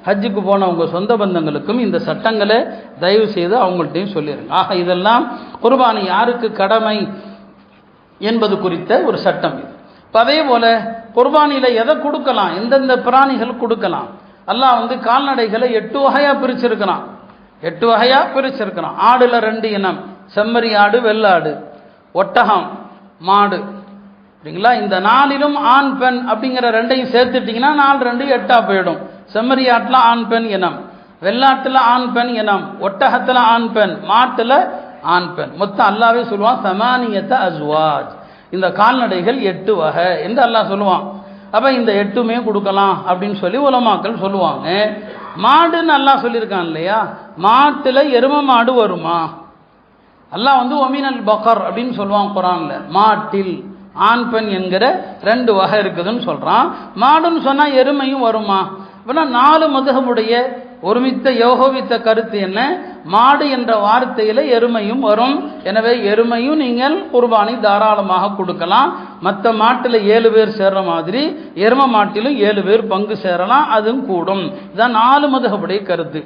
ஹஜ்ஜுக்கு போன உங்கள் சொந்த பந்தங்களுக்கும் இந்த சட்டங்களை தயவு செய்து அவங்கள்ட்டையும் சொல்லிடுங்க. ஆக இதெல்லாம் குர்பானி யாருக்கு கடமை என்பது குறித்த ஒரு சட்டம் இது. இப்போ அதே போல் குர்பானியில் எதை கொடுக்கலாம், எந்தெந்த பிராணிகள் கொடுக்கலாம். அல்லாஹ் வந்து கால்நடைகளை 8 வகையாக பிரிச்சிருக்கிறான். 8 வகையாக பிரிச்சிருக்கிறான். ஆடுல 2 இனம், செம்மறி ஆடு, வெள்ளாடு, ஒட்டகம், மாடு. சரிங்களா? இந்த 4லும் ஆண் பெண் அப்படிங்கிற 2ஐயும் சேர்த்துட்டிங்கன்னா 4 2 8 போயிடும். செம்மறி ஆட்டில் ஆண் பெண் இனம், வெள்ளாட்டில் ஆண் பெண் இனம், ஒட்டகத்தில் ஆண் பெண், மாட்டில் ஆண் பெண். மொத்தம் அல்லாவே சொல்லுவான் சமானியத்த அஸ்வாஜ். இந்த கால்நடைகள் 8 வகை என்று அல்லாஹ் சொல்லுவான். அப்போ இந்த 8மே கொடுக்கலாம் அப்படின்னு சொல்லி உலமாக்கள் சொல்லுவாங்க. மாடுன்னு அல்லாஹ் சொல்லியிருக்கான் இல்லையா, மாட்டில் எரும மாடு வருமா? அல்லாஹ் வந்து ஒமினல் பக்கர் அப்படின்னு சொல்லுவான் குரான்ல. மாட்டில் ஆண் பெண் என்கிற 2 வகை இருக்குதுன்னு சொல்றான். மாடுன்னு சொன்னா எருமையும் வருமா? அப்படின்னா 4 மதுஹபுடைய ஒருமித்த யோகோவித்த கருத்து என்ன? மாடு என்ற வார்த்தையில எருமையும் வரும். எனவே எருமையும் நீங்கள் குர்பானி தாராளமாக கொடுக்கலாம். மற்ற மாட்டில் 7 பேர் சேர்ற மாதிரி எரும மாட்டிலும் 7 பேர் பங்கு சேரலாம், அதுவும் கூடும். இதான் 4 மதுஹபுடைய கருத்து.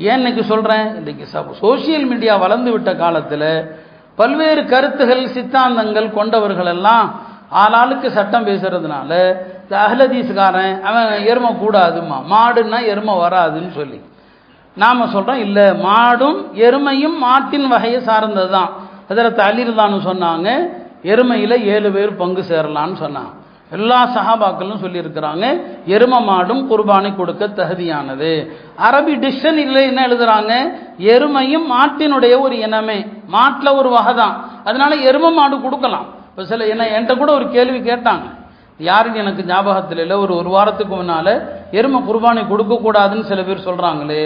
ஏன் இன்னைக்கு சொல்றேன், இன்னைக்கு சோசியல் மீடியா வளர்ந்து விட்ட காலத்தில் பல்வேறு கருத்துகள் சித்தாந்தங்கள் கொண்டவர்கள் எல்லாம் ஆளாளுக்கு சட்டம் பேசுறதுனால இந்த அஹ்லதீஸ்காரன் அவன் எருமை கூடாதுமா, மாடுன்னா எருமை வராதுன்னு சொல்லி நாம சொல்றோம். இல்லை, மாடும் எருமையும் மாட்டின் வகையை சார்ந்தது தான். ஹஜ்ரத் அலி ரலியல்லாஹு சொன்னாங்க எருமையில் 7 பேர் பங்கு சேரலான்னு சொன்னாங்க. எல்லா சஹாபாக்களும் சொல்லியிருக்கிறாங்க எரும மாடும் குர்பானி கொடுக்க தகுதியானது. அரபி டிக்ஷனரியில் என்ன எழுதுறாங்க, எருமையும் மாட்டினுடைய ஒரு இனமே, மாட்டில் ஒரு வகை தான், அதனால எரும மாடு கொடுக்கலாம். இப்போ சில என்கிட்ட கூட ஒரு கேள்வி கேட்டாங்க, யாருன்னு எனக்கு ஞாபகத்தில் இல்லை, ஒரு வாரத்துக்கு முன்னால எருமை குர்பானி கொடுக்கக்கூடாதுன்னு சில பேர் சொல்கிறாங்களே.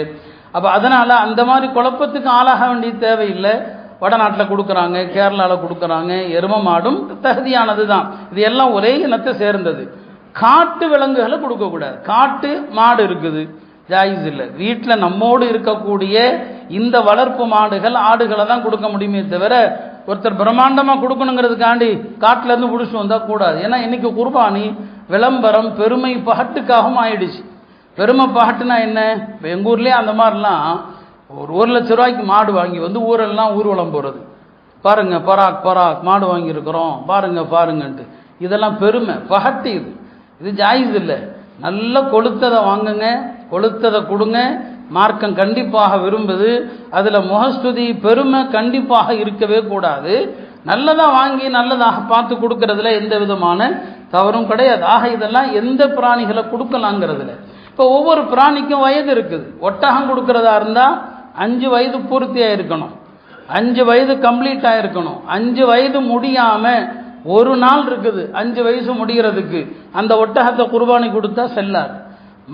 அப்போ அதனால் அந்த மாதிரி குழப்பத்துக்கு ஆளாக வேண்டிய தேவையில்லை. வடநாட்டில் கொடுக்குறாங்க, கேரளாவில் கொடுக்குறாங்க, எரும மாடும் தகுதியானது தான். இது எல்லாம் ஒரே இனத்தை சேர்ந்தது. காட்டு விலங்குகளை கொடுக்கக்கூடாது. காட்டு மாடு இருக்குது, ஜாயிஸ் இல்லை. வீட்டில் நம்மோடு இருக்கக்கூடிய இந்த வளர்ப்பு மாடுகள் ஆடுகளை தான் கொடுக்க முடியுமே தவிர ஒருத்தர் பிரம்மாண்டமாக கொடுக்கணுங்கிறதுக்காண்டி காட்டிலேருந்து பிடிச்சிட்டு வந்தால் கூடாது. ஏன்னா இன்னைக்கு குர்பானி விளம்பரம் பெருமை பகட்டுக்காகவும் ஆயிடுச்சு. பெருமை பகட்டுனா என்ன, இப்போ எங்கள் ஊர்லேயே அந்த மாதிரிலாம் ஒரு 1 லட்ச ரூபாய்க்கு மாடு வாங்கி வந்து ஊரெல்லாம் ஊர்வலம் போகிறது. பாருங்க பராக் மாடு வாங்கியிருக்கிறோம், பாருங்கன்ட்டு. இதெல்லாம் பெருமை பகட்டு. இது ஜாயிஸ் இல்லை. நல்ல கொளுத்ததை வாங்குங்க, கொளுத்ததை கொடுங்க. மார்க்கம் கண்டிப்பாக விரும்புது. அதில் முகஸ்துதி பெருமை கண்டிப்பாக இருக்கவே கூடாது. நல்லதாக வாங்கி நல்லதாக பார்த்து கொடுக்கறதுல எந்த விதமான தவறும் கிடையாது. ஆக இதெல்லாம் எந்த பிராணிகளை கொடுக்கலாங்கிறதுல இப்போ ஒவ்வொரு பிராணிக்கும் வயது இருக்குது. ஒட்டகம் கொடுக்கறதா இருந்தால் 5 வயது பூர்த்தியாக இருக்கணும், 5 வயது கம்ப்ளீட் ஆகிருக்கணும். 5 வயது முடியாமல் ஒரு நாள் இருக்குது 5 வயசு முடிகிறதுக்கு, அந்த ஒட்டகத்தை குர்பானி கொடுத்தா செல்லாது.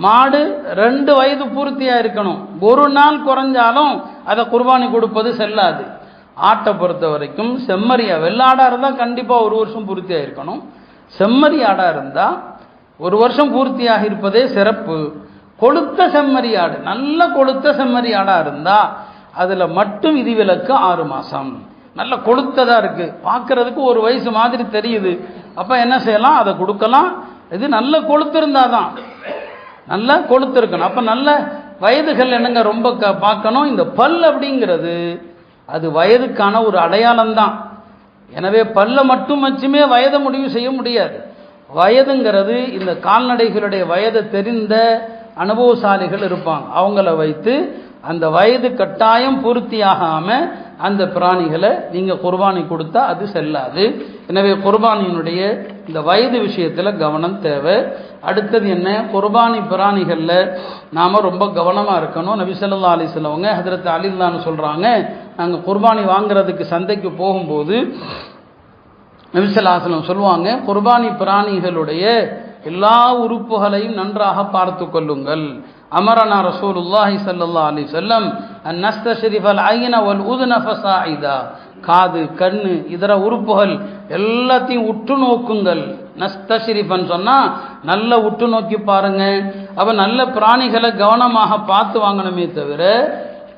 மாடு 2 வயது பூர்த்தியாக இருக்கணும், ஒரு நாள் குறைஞ்சாலும் அதை குர்பானி கொடுப்பது செல்லாது. ஆட்டை பொறுத்த வரைக்கும் செம்மறியா வெள்ளாடாக இருந்தால் கண்டிப்பாக 1 வருஷம் பூர்த்தியாக இருக்கணும். செம்மறி ஆடாக இருந்தால் 1 வருஷம் பூர்த்தியாக இருப்பதே சிறப்பு. கொளுத்த செம்மறி ஆடு, நல்ல கொளுத்த செம்மறி ஆடாக இருந்தால் அதில் மட்டும் விதிவிலக்கு 6 மாதம். நல்ல கொளுத்ததாக இருக்குது, பார்க்குறதுக்கு 1 வயசு மாதிரி தெரியுது. அப்போ என்ன செய்யலாம், அதை கொடுக்கலாம். இது நல்ல கொளுத்திருந்தால் தான், நல்ல கொளுத்து இருக்கணும். அப்போ நல்ல வயதுகள் என்னங்க ரொம்ப பார்க்கணும். இந்த பல் அப்படிங்கிறது அது வயதுக்கான ஒரு அடையாளம்தான். எனவே பல்ல மட்டும் வச்சுமே வயதை முடிவு செய்ய முடியாது. வயதுங்கிறது இந்த கால்நடைகளுடைய வயதை தெரிந்த அனுபவசாலிகள் இருப்பாங்க, அவங்கள வைத்து அந்த வயது கட்டாயம் பூர்த்தியாகாம அந்த பிராணிகளை நீங்க குர்பானி கொடுத்தா அது செல்லாது. எனவே குர்பானியினுடைய இந்த வயது விஷயத்துல கவனம் தேவை. அடுத்தது என்ன, குர்பானி பிராணிகள்ல நாம ரொம்ப கவனமா இருக்கணும். நபி ஸல்லல்லாஹு அலைஹி வஸல்லம் அவங்க ஹஜ்ரத் அலி ரலியல்லாஹு சொல்றாங்க, நாங்க குர்பானி வாங்குறதுக்கு சந்தைக்கு போகும்போது நபி ஸல்லல்லாஹு அலைஹி வஸல்லம் சொல்லுவாங்க, குர்பானி பிராணிகளுடைய எல்லா உறுப்புகளையும் நன்றாக பார்த்து கொள்ளுங்கள். அமரனா ரசூலுல்லாஹி ஸல்லல்லாஹு அலைஹி வஸல்லம் அன் நஸ்தஷ்ரிஃபல் ஐன வல் உதுன ஃபஸாயிதா, காது கண்ணு இதர உறுப்புகள் எல்லாத்தையும் உற்று நோக்குங்கள். நஸ்தஷ்ரிஃபன் சொன்னா நல்ல உற்று நோக்கி பாருங்க. அப்ப நல்ல பிராணிகளை கவனமாக பார்த்து வாங்கணுமே தவிர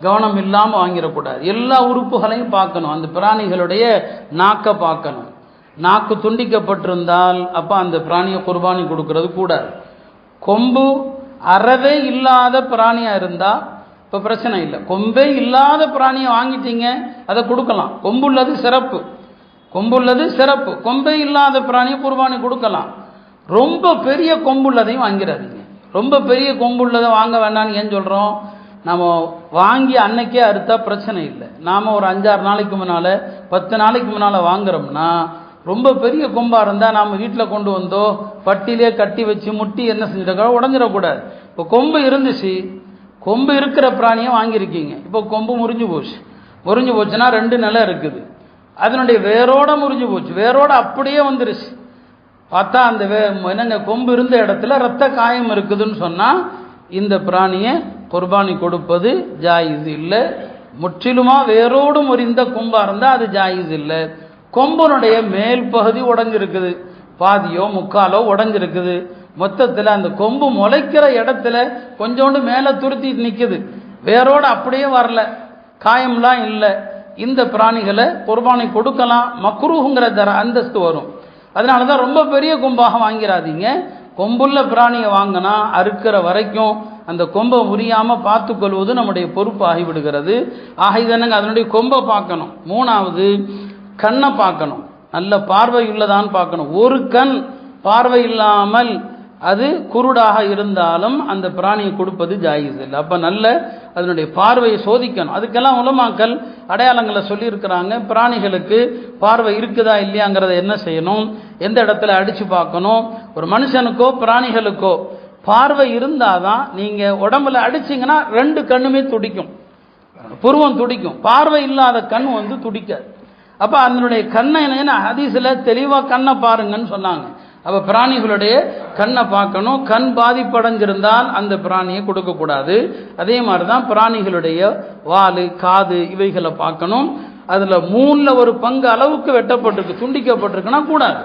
கவனம் இல்லாம வாங்கிடக்கூடாது. எல்லா உறுப்புகளையும் பார்க்கணும். அந்த பிராணிகளுடைய நாக்கை பார்க்கணும். நாக்கு துண்டிக்கப்பட்டிருந்தால் அப்ப அந்த பிராணியை குர்பானி கொடுக்கறது கூடாது. கொம்பு அறவே இல்லாத பிராணியா இருந்தா இப்ப பிரச்சனை இல்லை. கொம்பே இல்லாத பிராணியை வாங்கிட்டீங்க, அதை கொடுக்கலாம். கொம்புள்ளது சிறப்பு, கொம்புள்ளது சிறப்பு. கொம்பே இல்லாத பிராணியை குர்பானி கொடுக்கலாம். ரொம்ப பெரிய கொம்புள்ளதையும் வாங்கிறாதீங்க. ரொம்ப பெரிய கொம்புள்ளதை வாங்க வேண்டாம்னு ஏன் சொல்றோம், நம்ம வாங்கி அன்னைக்கே அறுத்தா பிரச்சனை இல்லை. நாம ஒரு 5-6 நாளைக்கு முன்னால 10 நாளைக்கு முன்னால வாங்குறோம்னா ரொம்ப பெரிய கொம்பா இருந்தா நாம வீட்டில் கொண்டு வந்தோ பட்டிலே கட்டி வச்சு முட்டி என்ன செஞ்சிருக்கோ உடஞ்சிடக்கூடாது. இப்போ கொம்பு இருந்துச்சு, கொம்பு இருக்கிற பிராணியை வாங்கியிருக்கீங்க, இப்போ கொம்பு முறிஞ்சு போச்சு. முறிஞ்சு போச்சுன்னா 2 நிலை இருக்குது. அதனுடைய வேரோட முறிஞ்சு போச்சு, வேரோட அப்படியே வந்துருச்சு. பார்த்தா அந்த என்னங்க கொம்பு இருந்த இடத்துல ரத்த காயம் இருக்குதுன்னு சொன்னா இந்த பிராணியை குர்பானி கொடுப்பது ஜாயிஸ் இல்லை. முற்றிலுமா வேரோடு முறிந்த கொம்பா இருந்தா அது ஜாயிஸ் இல்லை. கொம்பனுடைய மேல் பகுதி உடஞ்சிருக்குது, பாதியோ முக்காலோ உடஞ்சிருக்குது. மொத்தத்தில் அந்த கொம்பு முளைக்கிற இடத்துல கொஞ்சோண்டு மேலே துருத்தி நிற்குது, வேரோடு அப்படியே வரல, காயம்லாம் இல்லை. இந்த பிராணிகளை குர்பானி கொடுக்கலாம், மக்ரூஹுங்கிற அந்தஸ்து வரும். அதனால தான் ரொம்ப பெரிய கொம்பாக வாங்கிறாதீங்க. கொம்புள்ள பிராணியை வாங்கினா அறுக்கிற வரைக்கும் அந்த கொம்பை முறியாமல் பார்த்து கொள்வது நம்முடைய பொறுப்பு ஆகிவிடுகிறது. ஆக இதனங்க அதனுடைய கொம்பை பார்க்கணும். 3வது கண்ணை பார்க்கணும், நல்ல பார்வை உள்ளதான்னு பார்க்கணும். ஒரு கண் பார்வை இல்லாமல் அது குருடாக இருந்தாலும் அந்த பிராணியை கொடுப்பது ஜாயிஸ் இல்லை. அப்போ நல்ல அதனுடைய பார்வையை சோதிக்கணும். அதுக்கெல்லாம் உலமாக்கள் அடையாளங்களை சொல்லியிருக்கிறாங்க. பிராணிகளுக்கு பார்வை இருக்குதா இல்லையாங்கிறத என்ன செய்யணும், எந்த இடத்துல அடித்து பார்க்கணும். ஒரு மனுஷனுக்கோ பிராணிகளுக்கோ பார்வை இருந்தாதான் நீங்கள் உடம்புல அடிச்சிங்கன்னா 2 கண்ணுமே துடிக்கும், புருவம் துடிக்கும். பார்வை இல்லாத கண் துடிக்காது. அப்போ அதனுடைய கண்ணை என்ன ஹதீஸில் தெளிவாக கண்ணை பாருங்கன்னு சொன்னாங்க. அப்போ பிராணிகளுடைய கண்ணை பார்க்கணும். கண் பாதிப்படைஞ்சிருந்தால் அந்த பிராணியை கொடுக்கக்கூடாது. அதே மாதிரி தான் பிராணிகளுடைய வால் காது இவைகளை பார்க்கணும். அதில் 1/3 அளவுக்கு வெட்டப்பட்டிருக்கு துண்டிக்கப்பட்டிருக்குன்னா கூடாது.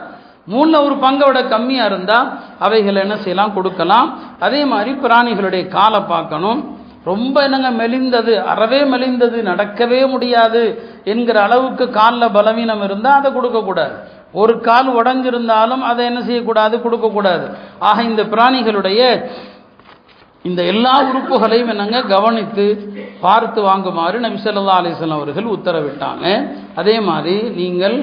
1/3 பங்கை விட கம்மியாக இருந்தால் அவைகளை என்ன செய்யலாம், கொடுக்கலாம். அதே மாதிரி பிராணிகளுடைய காலை பார்க்கணும். ரொம்ப என்னங்க மெலிந்தது, அறவே மெலிந்தது, நடக்கவே முடியாது என்கிற அளவுக்கு காலில் பலவீனம் இருந்தால் அதை கொடுக்கக்கூடாது. ஒரு கால் உடஞ்சிருந்தாலும் அதை என்ன செய்யக்கூடாது, கொடுக்கக்கூடாது. ஆக இந்த பிராணிகளுடைய இந்த எல்லா உறுப்புகளையும் என்னங்க கவனித்து பார்த்து வாங்குமாறு நபி ஸல்லல்லாஹு அலைஹி வஸல்லம் அவர்கள் உத்தரவிட்டாங்க. அதே மாதிரி நீங்கள்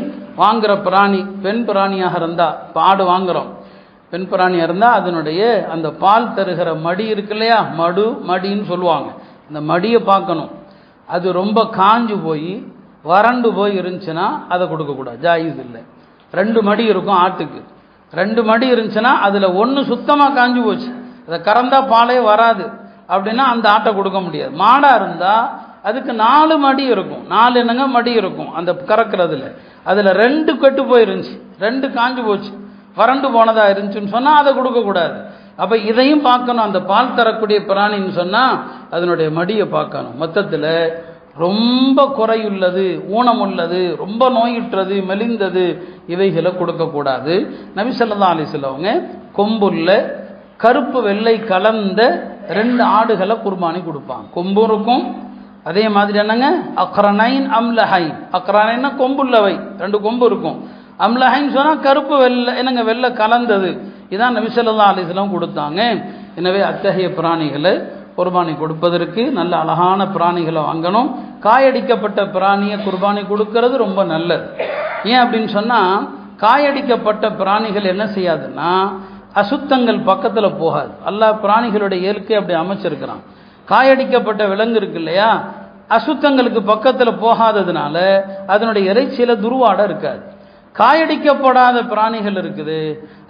வாங்குற பிராணி பெண் பிராணியாக இருந்தால், ஆடு வாங்குறோம், பெண் பிராணியாக இருந்தால் அதனுடைய அந்த பால் தருகிற மடி இருக்கு இல்லையா, மடின்னு சொல்லுவாங்க. அந்த மடியை பார்க்கணும். அது ரொம்ப காஞ்சு போய் வறண்டு போய் இருந்துச்சுன்னா அதை கொடுக்கக்கூடாது, ஜாயிஸ் இல்லை. 2 மடி இருக்கும் ஆட்டுக்கு, 2 மடி இருந்துச்சுன்னா அதில் 1 சுத்தமாக காஞ்சு போச்சு, அதை கறந்தா பாலே வராது அப்படின்னா அந்த ஆட்டை கொடுக்க முடியாது. மாடாக இருந்தால் அதுக்கு 4 மடி இருக்கும், 4 என்னங்க மடி இருக்கும் அந்த கறக்கிறதுல. அதில் 2 கெட்டு போயிருந்துச்சு, 2 காஞ்சு போச்சு, வறண்டு போனதா இருந்துச்சுன்னு சொன்னால் அதை கொடுக்கக்கூடாது. அப்போ இதையும் பார்க்கணும். அந்த பால் தரக்கூடிய பிராணின்னு சொன்னால் அதனுடைய மடியை பார்க்கணும். மொத்தத்தில் ரொம்ப குறையுள்ளது, ஊனமுள்ளது, ரொம்ப நோயுற்றது, மெலிந்தது இவைகளை கொடுக்கக்கூடாது. நபி ஸல்லல்லாஹு அலைஹி வஸல்லம் அவங்க கொம்புள்ள கருப்பு வெள்ளை கலந்த 2 ஆடுகளை குர்பானி கொடுப்பாங்க. கொம்பு இருக்கும், அதே மாதிரி என்னங்க அக்ரனைன் அம்லஹைன். அக்ரனைன்னா கொம்புள்ளவை, 2 கொம்பு இருக்கும். அம்லஹைன்னு சொன்னால் கருப்பு வெள்ளை என்னங்க வெள்ளை கலந்தது. இதான் நபி ஸல்லல்லாஹு அலைஹி வஸல்லம் கொடுத்தாங்க. எனவே அத்தகைய பிராணிகளை குர்பானி கொடுப்பதற்கு நல்ல அழகான பிராணிகளை வாங்கணும். காயடிக்கப்பட்ட பிராணியை குர்பானி கொடுக்கறது ரொம்ப நல்லது. ஏன் அப்படின்னு சொன்னால், காயடிக்கப்பட்ட பிராணிகள் என்ன செய்யாதுன்னா அசுத்தங்கள் பக்கத்தில் போகாது. அல்லாஹ் பிராணிகளுடைய இயற்கை அப்படி அமைச்சிருக்கிறான். காயடிக்கப்பட்ட விலங்கு இருக்கு இல்லையா, அசுத்தங்களுக்கு பக்கத்தில் போகாததுனால அதனுடைய இறைச்சியில துர்வாடை இருக்காது. காயடிக்கப்படாத பிராணிகள் இருக்குது,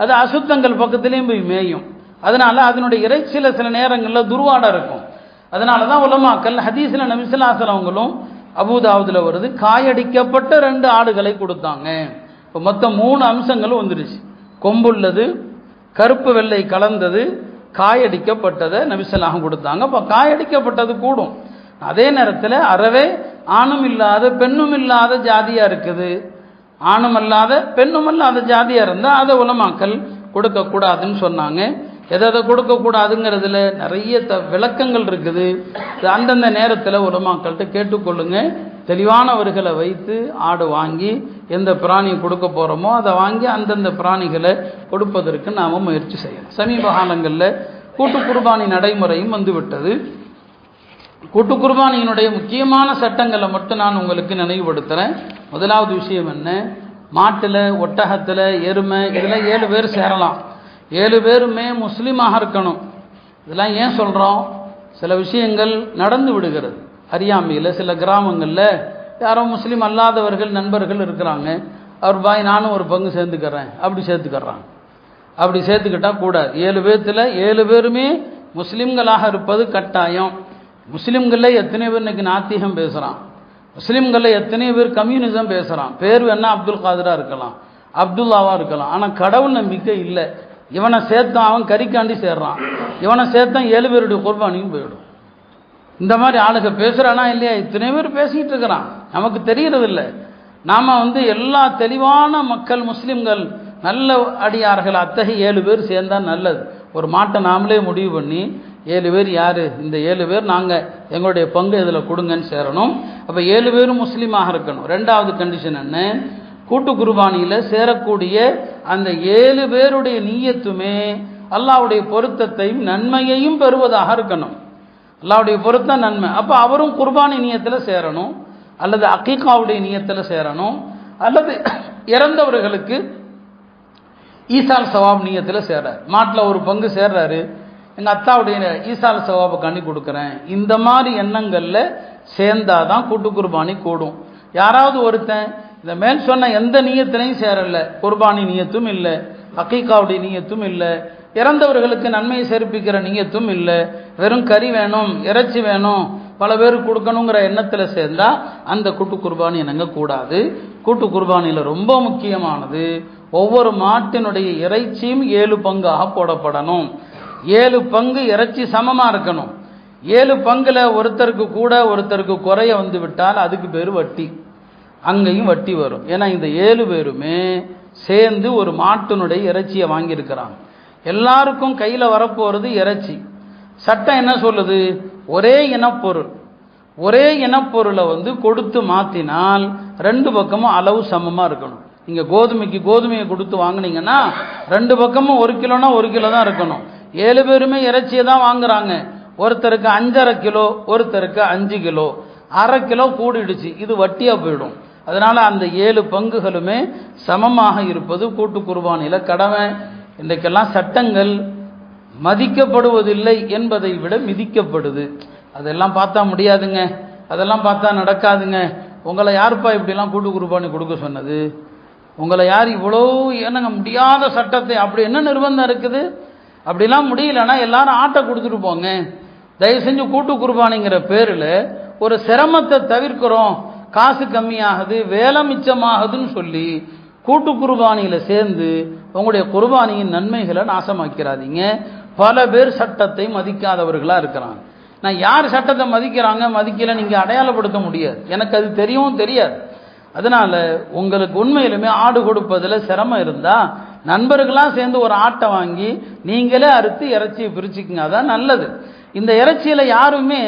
அது அசுத்தங்கள் பக்கத்திலையும் போய் மேயும். அதனால அதனுடைய இறைச்சியில சில நேரங்களில் துர்வாடை இருக்கும். அதனால தான் உலமாக்கள் ஹதீஸ்ல நபி ஸல்லல்லாஹு அலைஹி வஸல்லம் அபூதாவுதுல வருது, காயடிக்கப்பட்ட 2 ஆடுகளை கொடுத்தாங்க. இப்போ மொத்தம் 3 அம்சங்களும் வந்துருச்சு. கொம்புள்ளது, கருப்பு வெள்ளை கலந்தது, காயடிக்கப்பட்டதை நபி ஸல்லல்லாஹு அலைஹி வஸல்லம் கொடுத்தாங்க. அப்போ காயடிக்கப்பட்டது கூடும். அதே நேரத்தில் அறவே ஆணும் இல்லாத பெண்ணும் இல்லாத ஜாதியா இருக்குது. ஆணும் அல்லாத பெண்ணும் அல்லாத ஜாதியா இருந்தால் அதை உலமாக்கள் கொடுக்கக்கூடாதுன்னு சொன்னாங்க. எதை கொடுக்கக்கூடாதுங்கிறதுல நிறைய விளக்கங்கள் இருக்குது. அந்தந்த நேரத்தில் உலமாக்கள்கிட்ட கேட்டுக்கொள்ளுங்க. தெளிவானவர்களை வைத்து ஆடு வாங்கி எந்த பிராணியை கொடுக்க போகிறோமோ அதை வாங்கி அந்தந்த பிராணிகளை கொடுப்பதற்கு நாம் முயற்சி செய்யணும். சமீப காலங்களில் கூட்டு குர்பானி நடைமுறையும் வந்துவிட்டது. கூட்டு குர்பானியினுடைய முக்கியமான சட்டங்களை மட்டும் நான் உங்களுக்கு நினைவுபடுத்துகிறேன். முதலாவது விஷயம் என்ன, மாட்டில், ஒட்டகத்தில், எருமை இதில் 7 பேர் சேரலாம். 7 பேருமே முஸ்லீமாக இருக்கணும். இதெல்லாம் ஏன் சொல்கிறோம், சில விஷயங்கள் நடந்து விடுகிறது. அறியாமையில் சில கிராமங்களில் யாரோ முஸ்லீம் அல்லாதவர்கள் நண்பர்கள் இருக்கிறாங்க. அவர் பாய் நானும் ஒரு பங்கு சேர்த்துக்கிறேன், அப்படி சேர்த்துக்கிறாங்க. அப்படி சேர்த்துக்கிட்டால் கூடாது. 7 பேர்த்தில் 7 பேருமே முஸ்லீம்களாக இருப்பது கட்டாயம். முஸ்லீம்களில் எத்தனை பேர் இன்னைக்கு நாத்திகம் பேசுகிறான், முஸ்லீம்களில் எத்தனை பேர் கம்யூனிசம் பேசுகிறான். பேர் வேணா அப்துல் காதரா இருக்கலாம், அப்துல்லாவா இருக்கலாம், ஆனால் கடவுள் நம்பிக்கை இல்லை. இவனை சேர்த்தான் அவன் கறிக்காண்டி சேர்றான், இவனை சேர்த்தான் 7 பேருடைய குர்பானியும் போயிடும். இந்த மாதிரி ஆளுக பேசுகிறானா இல்லையா, இத்தனை பேர் பேசிக்கிட்டு இருக்கிறான், நமக்கு தெரியறதில்லை. நாம் எல்லா தெளிவான மக்கள் முஸ்லீம்கள் நல்ல அடியார்கள் அத்தகைய 7 பேர் சேர்ந்தால் நல்லது. ஒரு மாட்டை நாமளே முடிவு பண்ணி 7 பேர் யார், இந்த 7 பேர் நாங்கள் எங்களுடைய பங்கு இதில் கொடுங்கன்னு சேரணும். அப்போ 7 பேரும் முஸ்லீமாக இருக்கணும். 2வது கண்டிஷன் என்ன, கூட்டு குர்பானியில் சேரக்கூடிய அந்த 7 பேருடைய நீயத்துமே அல்லாஹ்வுடைய பொருத்தத்தையும் நன்மையையும் பெறுவதாக இருக்கணும். அல்லாஹ்வுடைய பொருத்தம் நன்மை. அப்போ அவரும் குர்பானி நியத்தில் சேரணும், அல்லது அகீகாவுடைய நியத்தில் சேரணும், அல்லது இறந்தவர்களுக்கு ஈசால் சவாப் நியத்தில் சேர்றார். மாட்டில் ஒரு பங்கு சேர்றாரு, எங்கள் அத்தாவுடைய ஈசால் சவாபை கண்ணி கொடுக்குறேன், இந்த மாதிரி எண்ணங்களில் சேர்ந்தாதான் கூட்டு குர்பானி கூடும். யாராவது ஒருத்தன் இந்த மேல் சொன்ன எந்த நீயத்திலையும் சேரலை, குர்பானி நீயத்தும் இல்லை, அகீகாவுடைய நீயத்தும் இல்லை, இறந்தவர்களுக்கு நன்மையை சேர்ப்பிக்கிற நீயத்தும் இல்லை, வெறும் கறி வேணும் இறைச்சி வேணும் பல பேருக்கு கொடுக்கணுங்கிற எண்ணத்தில் சேர்ந்தால் அந்த கூட்டு குர்பானி என்னங்க கூடாது. கூட்டு குர்பானியில் ரொம்ப முக்கியமானது, ஒவ்வொரு மாட்டினுடைய இறைச்சியும் 7 பங்காக போடப்படணும். 7 பங்கு இறைச்சி சமமாக இருக்கணும். 7 பங்கில் ஒருத்தருக்கு கூட ஒருத்தருக்கு குறைய வந்து விட்டால் அதுக்கு பேர் வட்டி, அங்கேயும் வட்டி வரும். ஏன்னா இந்த 7 பேருமே சேர்ந்து ஒரு மாட்டினுடைய இறைச்சியை வாங்கியிருக்கிறாங்க. எல்லாருக்கும் கையில் வரப்போகிறது இறைச்சி. சட்டம் என்ன சொல்லுது, ஒரே இனப்பொருள், ஒரே இனப்பொருளை கொடுத்து மாற்றினால் 2 பக்கமும் அளவு சமமாக இருக்கணும். நீங்கள் கோதுமையை கொடுத்து வாங்கினீங்கன்னா 2 பக்கமும் 1 கிலோனா 1 கிலோ தான் இருக்கணும். 7 பேருமே இறைச்சியை தான் வாங்குறாங்க. ஒருத்தருக்கு 5.5 கிலோ, ஒருத்தருக்கு 5 கிலோ, அரை கிலோ கூடிடுச்சு, இது வட்டியாக போயிடும். அதனால் அந்த 7 பங்குகளுமே சமமாக இருப்பது கூட்டு குர்பானியில் கடமை. இன்றைக்கெல்லாம் சட்டங்கள் மதிக்கப்படுவதில்லை என்பதை விட மிதிக்கப்படுது. அதெல்லாம் பார்த்தா முடியாதுங்க, அதெல்லாம் பார்த்தா நடக்காதுங்க. உங்களை யாருப்பா இப்படிலாம் கூட்டு குர்பானி கொடுக்க சொன்னது, உங்களை யார் இவ்வளோ என்னங்க முடியாத சட்டத்தை, அப்படி என்ன நிர்பந்தம் இருக்குது, அப்படிலாம் முடியலன்னா எல்லாரும் ஆட்டை கொடுத்துட்டு போங்க. தயவு செஞ்சு கூட்டு குர்பானிங்கிற பேரில் ஒரு சிரமத்தை தவிர்க்கிறோம், காசு கம்மியாகுது வேலை மிச்சமாகுதுன்னு சொல்லி கூட்டு குர்பானியில் சேர்ந்து உங்களுடைய குர்பானியின் நன்மைகளை நாசமாக்கிறாதீங்க. பல பேர் சட்டத்தை மதிக்காதவர்களாக இருக்கிறாங்க. நான் யார் சட்டத்தை மதிக்கிறாங்க மதிக்கல நீங்கள் அடையாளப்படுத்த முடியாது, எனக்கு அது தெரியவும் தெரியாது. அதனால் உங்களுக்கு உண்மையிலுமே ஆடு கொடுப்பதில் சிரமம் இருந்தால் நண்பர்களாக சேர்ந்து ஒரு ஆட்டை வாங்கி நீங்களே அறுத்து இறைச்சியை பிரிச்சுக்குங்க, அதான் நல்லது. இந்த இறைச்சியில் யாருமே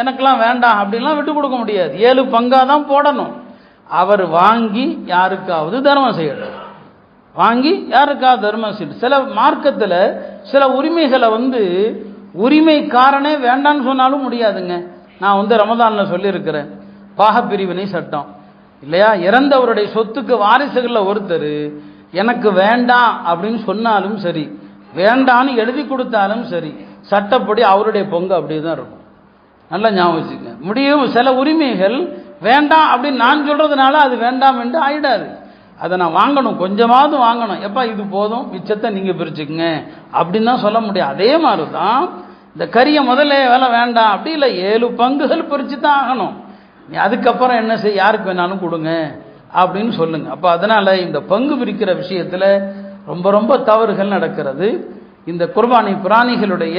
எனக்கெல்லாம் வேண்டாம் அப்படிலாம் விட்டு கொடுக்க முடியாது. 7 பங்காக தான் போடணும். அவர் வாங்கி யாருக்காவது தர்மம் செய்யணும், வாங்கி யாருக்காவது தர்மம் செய்யணும். சில மார்க்கத்தில் சில உரிமைகளை உரிமைக்காரனே வேண்டான்னு சொன்னாலும் முடியாதுங்க. நான் ரமதானில் சொல்லியிருக்கிறேன், பாகப்பிரிவினை சட்டம் இல்லையா, இறந்தவருடைய சொத்துக்கு வாரிசுகளில் ஒருத்தர் எனக்கு வேண்டாம் அப்படின்னு சொன்னாலும் சரி, வேண்டான்னு எழுதி கொடுத்தாலும் சரி, சட்டப்படி அவருடைய பங்கு அப்படியே தான் இருக்கும். நல்லா ஞாபகம் வச்சுக்க. முடியும், சில உரிமைகள் வேண்டாம் அப்படின்னு நான் சொல்றதுனால அது வேண்டாம் என்று ஆயிடாது. அதை நான் வாங்கணும், கொஞ்சமாவது வாங்கணும். எப்பா இது போதும், மிச்சத்தை நீங்க பிரிச்சுக்குங்க அப்படின்னு தான் சொல்ல முடியும். அதே மாதிரி தான் இந்த கறியை முதல்ல வேலை வேண்டாம் அப்படி இல்லை, 7 பங்குகள் பிரித்து தான் ஆகணும். நீ அதுக்கப்புறம் என்ன செய்ய, யாருக்கு வேணாலும் கொடுங்க அப்படின்னு சொல்லுங்க. அப்போ அதனால இந்த பங்கு பிரிக்கிற விஷயத்தில் ரொம்ப ரொம்ப தவறுகள் நடக்கிறது. இந்த குர்பானி பிராணிகளுடைய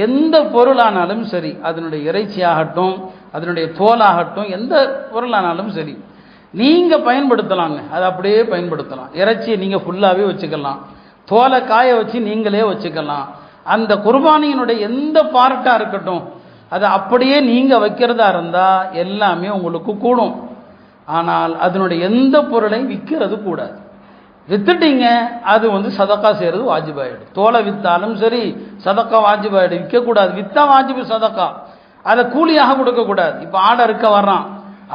எந்த பொருளானாலும் சரி, அதனுடைய இறைச்சியாகட்டும், அதனுடைய தோலாகட்டும், எந்த பொருளானாலும் சரி நீங்க பயன்படுத்தலாங்க. அதை அப்படியே பயன்படுத்தலாம். இறைச்சியை நீங்க ஃபுல்லாவே வச்சுக்கலாம், தோலை காய வச்சு நீங்களே வச்சுக்கலாம். அந்த குர்பானியினுடைய எந்த பார்ட்டா இருக்கட்டும், அதை அப்படியே நீங்க வைக்கிறதா இருந்தா எல்லாமே உங்களுக்கு கூடும். ஆனால் அதனுடைய எந்த பொருளையும் விற்கிறது கூடாது. வித்துட்டீங்க, அது சதக்கா செய்யறது வாஜிபாயிடும். தோலை வித்தாலும் சரி சதக்கா வாஜிபாயிடும். விற்கக்கூடாது, வித்தா வாஜிபு சதக்கா, அதை கூலியாக கொடுக்கக்கூடாது. இப்போ ஆடை இருக்க வர்றான்,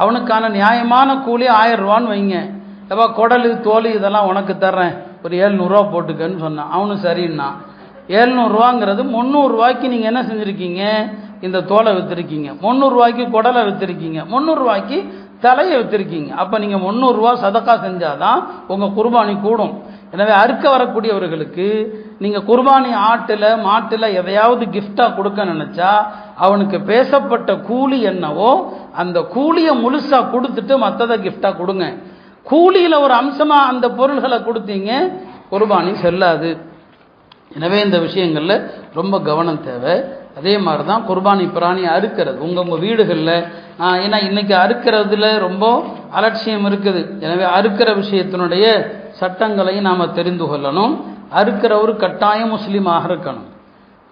அவனுக்கான நியாயமான கூலி 1000 ரூபான்னு வைங்க. எப்போ குடலு தோல் இதெல்லாம் உனக்கு தர்றேன், ஒரு 700 ரூபா போட்டுக்கன்னு சொன்னான். அவனும் சரின்னா 700 ரூபாங்கிறது 300 ரூபாய்க்கு நீங்கள் என்ன செஞ்சுருக்கீங்க, இந்த தோலை விற்றுருக்கீங்க. 300 ரூபாய்க்கு குடலை விற்றுருக்கீங்க, 300 ரூபாய்க்கு தலையை விற்றுருக்கீங்க. அப்போ நீங்கள் 300 ரூபா சதக்கா செஞ்சாதான் உங்கள் குர்பானி கூடும். எனவே அறுக்க வரக்கூடியவர்களுக்கு நீங்கள் குர்பானி ஆட்டில் மாட்டில் எதையாவது கிஃப்டாக கொடுக்க நினச்சா அவனுக்கு பேசப்பட்ட கூலி என்னவோ அந்த கூலியை முழுசாக கொடுத்துட்டு மற்றதை கிஃப்டாக கொடுங்க. கூலியில் ஒரு அம்சமாக அந்த பொருள்களை கொடுத்தீங்க, குர்பானி செல்லாது. எனவே இந்த விஷயங்களில் ரொம்ப கவனம் தேவை. அதே மாதிரி தான் குர்பானி பிராணி அறுக்கிறது உங்கள் வீடுகளில். ஏன்னா இன்னைக்கு அறுக்கிறதுல ரொம்ப அலட்சியம் இருக்குது. எனவே அறுக்கிற விஷயத்தினுடைய சட்டங்களை நாம் தெரிந்து கொள்ளணும். அறுக்கிறவர் கட்டாயம் முஸ்லீமாக இருக்கணும்.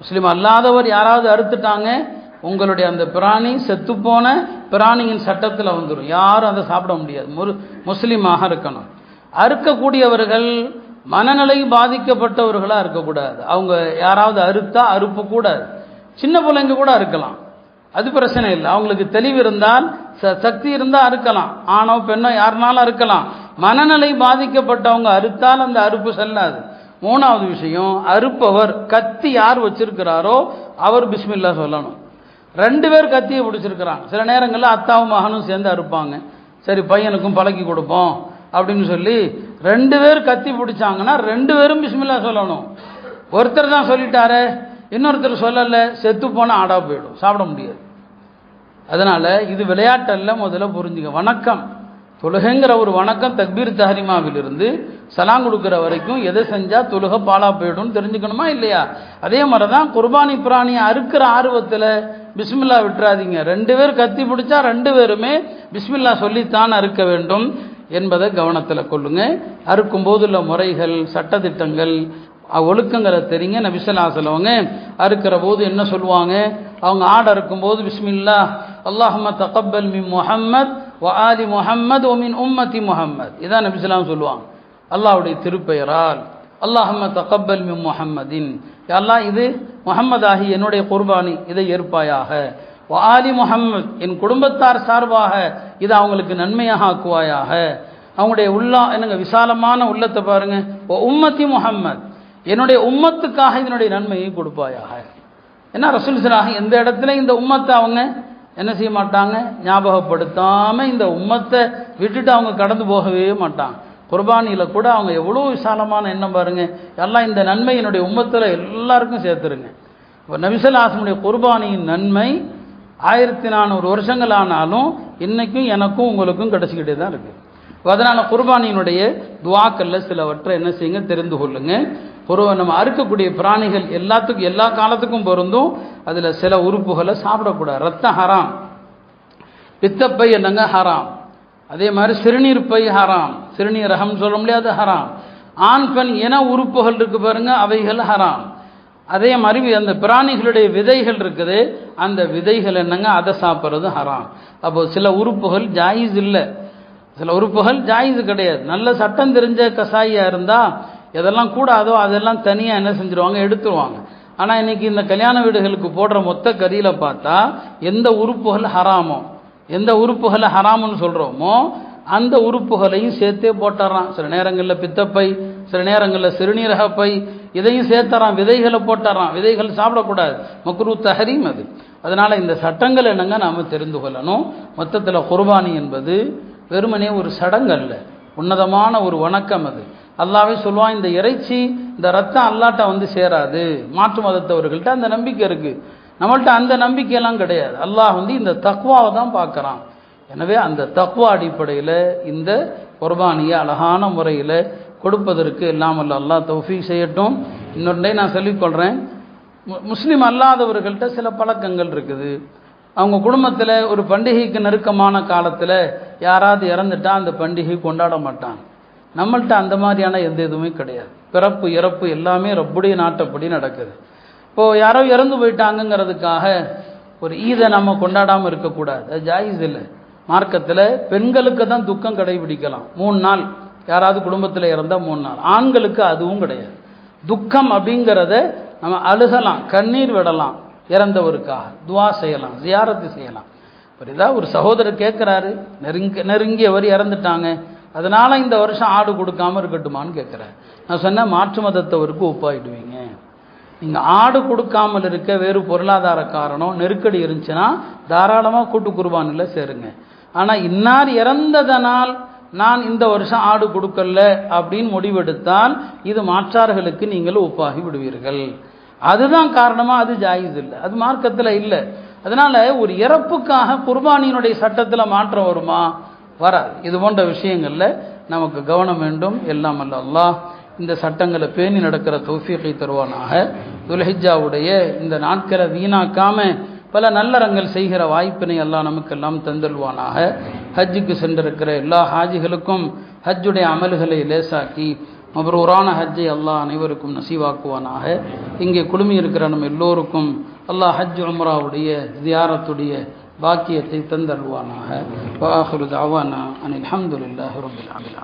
முஸ்லீம் அல்லாதவர் யாராவது அறுத்துட்டாங்க, உங்களுடைய அந்த பிராணி செத்துப்போன பிராணியின் சட்டத்தில் வந்துடும், யாரும் அதை சாப்பிட முடியாது. முஸ்லீமாக இருக்கணும். அறுக்கக்கூடியவர்கள் மனநிலை பாதிக்கப்பட்டவர்களாக இருக்கக்கூடாது. அவங்க யாராவது அறுத்தா அறுப்பு கூடாது. சின்ன பிள்ளைங்க கூட அறுக்கலாம், அது பிரச்சனை இல்லை. அவங்களுக்கு தெளிவு இருந்தால் சக்தி இருந்தால் அறுக்கலாம். ஆணோ பெண்ணோ யாருனாலும் அறுக்கலாம். மனநிலை பாதிக்கப்பட்டவங்க அறுத்தால் அந்த அறுப்பு செல்லாது. 3வது விஷயம், அறுப்பவர் கத்தி யார் வச்சிருக்கிறாரோ அவர் பிஸ்மில்லா சொல்லணும். 2 பேர் கத்தியை பிடிச்சிருக்கிறாங்க, சில நேரங்களில் அத்தாவும் மகனும் சேர்ந்து அறுப்பாங்க. சரி பையனுக்கும் பழக்கி கொடுப்போம் அப்படின்னு சொல்லி 2 பேர் கத்தி பிடிச்சாங்கன்னா 2 பேரும் பிஸ்மில்லா சொல்லணும். ஒருத்தர் தான் சொல்லிட்டாரு, இன்னொருத்தர் சொல்லலை, செத்து போனால் ஆடா போயிடும், சாப்பிட முடியாது. அதனால இது விளையாட்டல்ல, முதல்ல புரிஞ்சுங்க. வணக்கம், தொழுகைங்கிற ஒரு வணக்கம் தக்பீர் தஹ்ரீமாவிலிருந்து சலாம் கொடுக்குற வரைக்கும் எதை செஞ்சா தொழுகை பாலா போயிடும் தெரிஞ்சுக்கணுமா இல்லையா? அதே மாதிரி தான் குர்பானி பிராணியை அறுக்கிற ஆர்வத்தில் பிஸ்மில்லா விட்டுறாதீங்க. 2 பேர் கத்தி பிடிச்சா 2 பேருமே பிஸ்மில்லா சொல்லித்தான் அறுக்க வேண்டும் என்பதை கவனத்தில் கொள்ளுங்க. அறுக்கும் போதுள்ள முறைகள், சட்டத்திட்டங்கள், ஒழுக்கங்களை தெரியுங்க. நபி ஸல்லல்லாஹு அலைஹி வஸல்லம் அறுக்கிற போது என்ன சொல்லுவாங்க? அவங்க ஆடு அறுக்கும் போது பிஸ்மில்லா அல்லாஹும்ம தகப்பல் மின் முஹம்மத் வ ஆலி முஹம்மத் வ மின் உம்மத்தி முஹம்மத், இதான் நபி ஸல்லல்லாஹு அலைஹி வஸல்லம் சொல்லுவாங்க. அல்லாஹ்வுடைய திருப்பெயரால் அல்லாஹும்ம தகப்பல் மின் முஹம்மதின், யா அல்லாஹ் இது முஹம்மது ஆகி என்னுடைய குர்பானி, இதை ஏற்பாயாக. வ ஆலி முஹம்மத், என் குடும்பத்தார் சார்பாக இதை அவங்களுக்கு நன்மையாக ஆக்குவாயாக. அவங்களுடைய என்னங்க விசாலமான உள்ளத்தை பாருங்க. வ உம்மத்தி முஹம்மத், என்னுடைய உம்மத்துக்காக இதனுடைய நன்மையை கொடுப்பாயாக. ஏன்னா ரசூல் ஸல்லல்லாஹு எந்த இடத்துல இந்த உம்மத்தை அவங்க என்ன செய்ய மாட்டாங்க, ஞாபகப்படுத்தாம இந்த உம்மத்தை விட்டுட்டு அவங்க கடந்து போகவே மாட்டாங்க. குர்பானியில கூட அவங்க எவ்வளோ விசாலமான எண்ணம் பாருங்க, எல்லாம் இந்த நன்மை என்னுடைய உம்மத்தில் எல்லாருக்கும் சேர்த்துருங்க. இப்போ நபி ஸல்லல்லாஹு அலைஹி வஸல்லம் குர்பானியின் நன்மை 1400 வருஷங்கள் ஆனாலும் இன்னைக்கும் எனக்கும் உங்களுக்கும் கிடைச்சிக்கிட்டே தான் இருக்கு. அதனால குர்பானியினுடைய துவாக்கல்ல சிலவற்றை என்ன செய்யுங்க, தெரிந்து கொள்ளுங்க. நம்ம அறுக்கக்கூடிய பிராணிகள் எல்லாத்துக்கும் எல்லா காலத்துக்கும் பொருந்தும். அதில் சில உறுப்புகளை சாப்பிடக்கூடாது. ரத்தம் ஹராம், பித்தப்பை என்னங்க ஹராம், அதே மாதிரி சிறுநீர் பை ஹராம், சிறுநீர் ரகம் சொல்ல முடியாது ஹராம். ஆண் பெண் என உறுப்புகள் இருக்கு பாருங்க, அவைகள் ஹராம். அதே மாதிரி அந்த பிராணிகளுடைய விதைகள் இருக்குது, அந்த விதைகள் என்னங்க அதை சாப்பிட்றது ஹராம். அப்போ சில உறுப்புகள் ஜாயிஸ் இல்லை, சில உறுப்புகள் ஜாயிஸ் கிடையாது. நல்ல சட்டம் தெரிஞ்ச கசாயியா இருந்தா எதெல்லாம் கூடாதோ அதெல்லாம் தனியாக என்ன செஞ்சிருவாங்க, எடுத்துருவாங்க. ஆனால் இன்றைக்கி இந்த கல்யாண வீடுகளுக்கு போடுற மொத்த கறியில் பார்த்தா எந்த உறுப்புகள் ஹராமோ, எந்த உறுப்புகளை ஹராமுன்னு சொல்கிறோமோ அந்த உறுப்புகளையும் சேர்த்தே போட்டுறான். சில நேரங்களில் பித்தப்பை, சில நேரங்களில் சிறுநீரகப்பை, இதையும் சேர்த்துறான். விதைகளை போட்டுறான். விதைகள் சாப்பிடக்கூடாது, மக்ரூ தஹரீம் அது. அதனால் இந்த சட்டங்கள் என்னங்க நாம் தெரிந்து கொள்ளணும். மொத்தத்தில் குர்பானி என்பது வெறுமனே ஒரு சடங்கு அல்ல, உன்னதமான ஒரு வணக்கம் அது. அல்லாவே சொல்லுவான், இந்த இறைச்சி இந்த ரத்தம் அல்லாட்ட வந்து சேராது. மாற்று மதத்தவர்கள்ட்ட அந்த நம்பிக்கை இருக்குது, நம்மள்ட்ட அந்த நம்பிக்கையெல்லாம் கிடையாது. அல்லாஹ் வந்து இந்த தக்வாவை தான் பார்க்குறான். எனவே அந்த தக்வா அடிப்படையில் இந்த குர்பானியை அழகான முறையில் கொடுப்பதற்கு எல்லாம் அல்லாஹ் தௌஃபீக் செய்யட்டும். இன்னொன்றை நான் சொல்லிக்கொள்கிறேன், முஸ்லீம் அல்லாதவர்கள்ட்ட சில பழக்கங்கள் இருக்குது. அவங்க குடும்பத்தில் ஒரு பண்டிகைக்கு நெருக்கமான காலத்தில் யாராவது இறந்துட்டா அந்த பண்டிகை கொண்டாட மாட்டாங்க. நம்மள்ட்ட அந்த மாதிரியான எந்த இதுவுமே கிடையாது. பிறப்பு இறப்பு எல்லாமே ரப்புடைய நாட்டப்படி நடக்குது. இப்போது யாரோ இறந்து போயிட்டாங்கங்கிறதுக்காக ஒரு ஈதை நம்ம கொண்டாடாமல் இருக்கக்கூடாது, அது ஜாயிஸ் இல்லை. மார்க்கத்தில் பெண்களுக்கு தான் துக்கம் கடைபிடிக்கலாம், 3 நாள். யாராவது குடும்பத்தில் இறந்தால் 3 நாள். ஆண்களுக்கு அதுவும் கிடையாது. துக்கம் அப்படிங்கிறத நம்ம அழுகலாம், கண்ணீர் விடலாம், இறந்தவருக்காக துவா செய்யலாம், ஜியாரத்து செய்யலாம். புரியுதா? ஒரு சகோதரர் கேட்குறாரு, நெருங்கியவர் இறந்துட்டாங்க, அதனால் இந்த வருஷம் ஆடு கொடுக்காமல் இருக்கட்டுமான்னு கேட்குறாரு. நான் சொன்னேன், மாற்று மதத்தவருக்கு ஒப்பாயிடுவீங்க. நீங்கள் ஆடு கொடுக்காமல் இருக்க வேறு பொருளாதார காரணம், நெருக்கடி இருந்துச்சுன்னா தாராளமாக கூட்டு குர்பானில் சேருங்க. ஆனால் இன்னார் இறந்ததனால் நான் இந்த வருஷம் ஆடு கொடுக்கல அப்படின்னு முடிவெடுத்தால் இது மாற்றார்களுக்கு நீங்கள் ஒப்பாகி விடுவீர்கள். அதுதான் காரணமாக அது ஜாயிஸ் இல்லை, அது மார்க்கத்தில் இல்லை. அதனால் ஒரு இறப்புக்காக குர்பானியினுடைய சட்டத்தில் மாற்றம் வருமா? வராது. இது போன்ற விஷயங்களில் நமக்கு கவனம் வேண்டும். எல்லாம் அல்லாஹ் இந்த சட்டங்களை பேணி நடக்கிற தௌஃபீகை தருவானாக. துல்ஹிஜ்ஜாவுடைய இந்த நாட்களை வீணாக்காம பல நல்லறங்கள் செய்கிற வாய்ப்பினை அல்லாஹ் நமக்கெல்லாம் தந்தல்வானாக. ஹஜ்ஜுக்கு சென்றிருக்கிற எல்லா ஹாஜிகளுக்கும் ஹஜ்ஜுடைய அமல்களை லேசாக்கி மப்ரூரான ஹஜ்ஜை அல்லாஹ் அனைவருக்கும் நசீவாக்குவானாக. இங்கே குழுமி இருக்கிற நம்ம எல்லோருக்கும் அல்லாஹ் ஹஜ் உம்ராவுடைய ஜியாரத்துடைய பாக்கியத்தை தந்தல்வானாக. வஆஹிரு தஅவானா அனில் ஹம்துலில்லாஹி ரப்பில் ஆலமீன்.